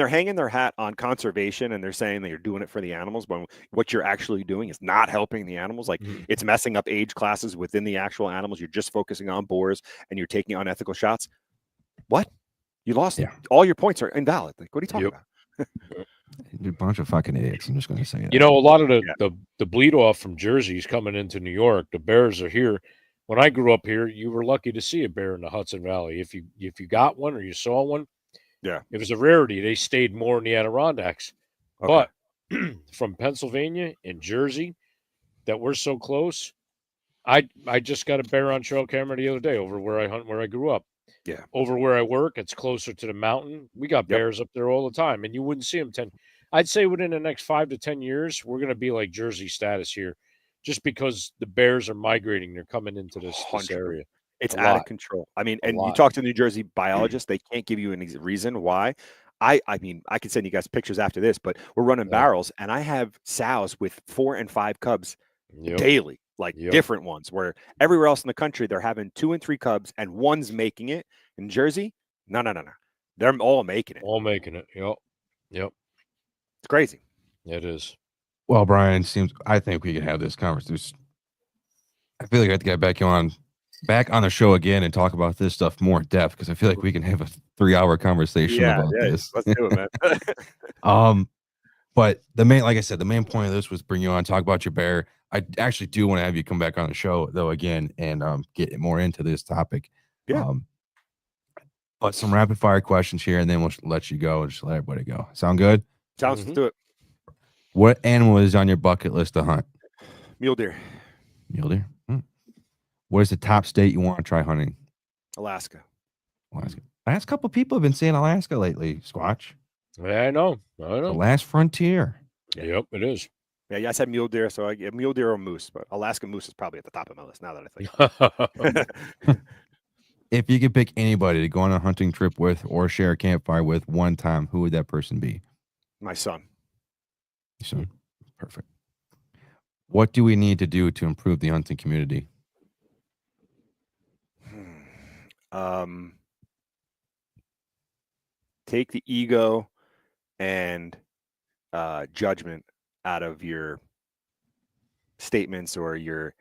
hanging their hat on conservation and they're saying that you're doing it for the animals, but what you're actually doing is not helping the animals. Like it's messing up age classes within the actual animals. You're just focusing on boars and you're taking unethical shots. What? You lost all your points are invalid. Like, what are you talking about? You're a bunch of fucking idiots. I'm just going to say that. A lot of the bleed off from Jersey is coming into New York. The bears are here. When I grew up here, you were lucky to see a bear in the Hudson Valley. If you got one or you saw one, it was a rarity. They stayed more in the Adirondacks. Okay. But from Pennsylvania and Jersey, that we're so close. I just got a bear on trail camera the other day over where I hunt, where I grew up. Yeah. Over where I work, it's closer to the mountain. We got bears up there all the time, and you wouldn't see them 10. I'd say within the next 5 to 10 years, we're going to be like Jersey status here, just because the bears are migrating. They're coming into this area. It's out of control. I mean, and you talk to New Jersey biologists, they can't give you any reason why. I mean, I can send you guys pictures after this, but we're running barrels, and I have sows with 4 and 5 cubs daily, like different ones, where everywhere else in the country, they're having 2 and 3 cubs, and one's making it. In Jersey, no. They're all making it. All making it. Yep. It's crazy. It is. Well, Brian, I think we could have this conversation. I feel like I have to get back on the show again and talk about this stuff more in depth, because I feel like we can have a 3-hour conversation about this. Let's do it, man. But the main point of this was bring you on, talk about your bear. I actually do want to have you come back on the show though again and get more into this topic. Yeah. But some rapid fire questions here, and then we'll let you go and just let everybody go. Sound good? Let's do it. What animal is on your bucket list to hunt? Mule deer. Mule deer. What is the top state you want to try hunting? Alaska. Last couple people have been saying Alaska lately, Squatch. Yeah, I know. The last frontier. Yep, it is. Yeah, I said mule deer, so I get mule deer or moose, but Alaska moose is probably at the top of my list now that I think. If you could pick anybody to go on a hunting trip with or share a campfire with one time, who would that person be? My son. So, perfect. What do we need to do to improve the hunting community? Take the ego and judgment out of your statements or your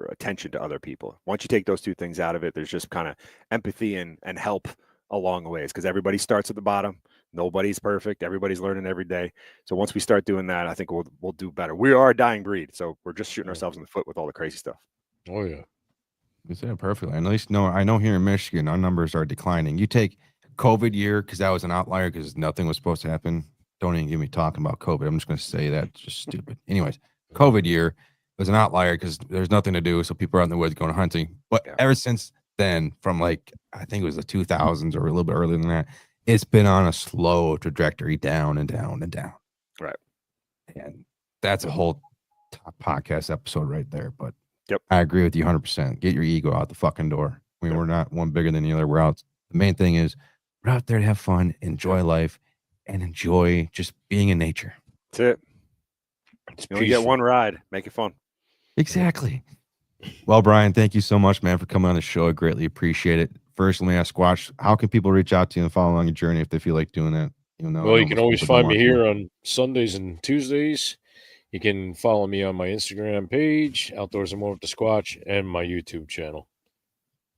attention to other people. Once you take those two things out of it, there's just kind of empathy and help along the ways, because everybody starts at the bottom. Nobody's perfect. Everybody's learning every day. So once we start doing that, I think we'll do better. We are a dying breed, so we're just shooting ourselves in the foot with all the crazy stuff. Oh yeah. You said it perfectly. At least I know here in Michigan, our numbers are declining. You take COVID year, because that was an outlier because nothing was supposed to happen. Don't even get me talking about COVID. I'm just going to say that. It's just stupid. Anyways, COVID year was an outlier because there's nothing to do. So people are out in the woods going hunting. But ever since then, from I think it was the 2000s or a little bit earlier than that, it's been on a slow trajectory down and down and down. Right. And that's a whole top podcast episode right there. But yep, I agree with you 100%. Get your ego out the fucking door. I mean, we're not one bigger than the other. We're out. The main thing is we're out there to have fun, enjoy life, and enjoy just being in nature. That's it. You only get one ride. Make it fun. Exactly. Well, Brian, thank you so much, man, for coming on the show. I greatly appreciate it. First, let me ask Squatch, how can people reach out to you and follow along your journey if they feel like doing that? Well, you can always find me here on Sundays and Tuesdays. You can follow me on my Instagram page, Outdoors and More with the Squatch, and my YouTube channel.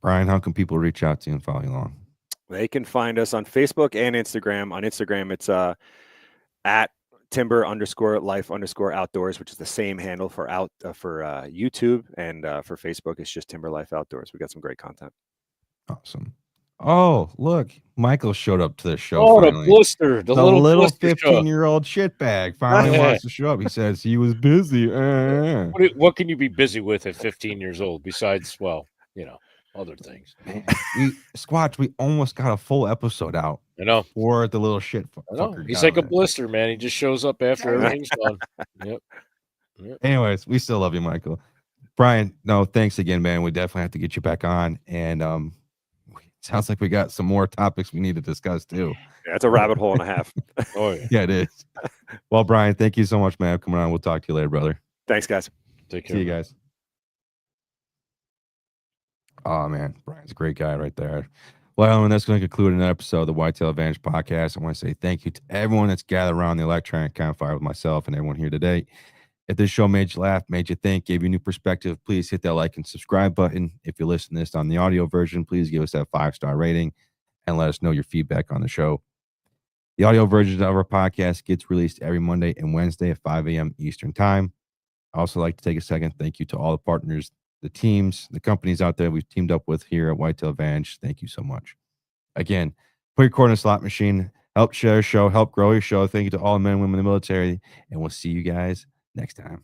Brian, how can people reach out to you and follow you along? They can find us on Facebook and Instagram. On Instagram, it's at timber_life_outdoors, which is the same handle for YouTube, and for Facebook, it's just Timber Life Outdoors. We got some great content. Awesome. Oh, look, Michael showed up to the show. Oh, finally. the blister, the little 15-year-old shitbag finally wants to show up. He says he was busy. What can you be busy with at 15 years old besides, other things? Man, Squatch, we almost got a full episode out. I know. For the little shit fucker. He's like a blister, man. He just shows up after everything's done. Yep. Anyways, we still love you, Michael. Brian, no, thanks again, man. We definitely have to get you back on. And sounds like we got some more topics we need to discuss too. Yeah, it's a rabbit hole and a half. Oh yeah. Yeah, it is. Well, Brian, thank you so much, man, for coming on. We'll talk to you later, brother. Thanks, guys. Take care. See you guys. Oh man, Brian's a great guy right there. Well, and that's going to conclude another episode of the Whitetail Advantage Podcast. I want to say thank you to everyone that's gathered around the electronic campfire with myself and everyone here today. If this show made you laugh, made you think, gave you new perspective, please hit that like and subscribe button. If you listen to this on the audio version, please give us that 5-star rating and let us know your feedback on the show. The audio version of our podcast gets released every Monday and Wednesday at 5 a.m. Eastern Time. I also like to take a second. Thank you to all the partners, the teams, the companies out there we've teamed up with here at Whitetail Advantage. Thank you so much. Again, put your cord in a slot machine, help share your show, help grow your show. Thank you to all the men and women in the military, and we'll see you guys next time.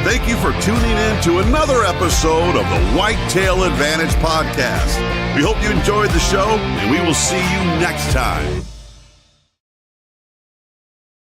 Thank you for tuning in to another episode of the Whitetail Advantage Podcast. We hope you enjoyed the show, and we will see you next time.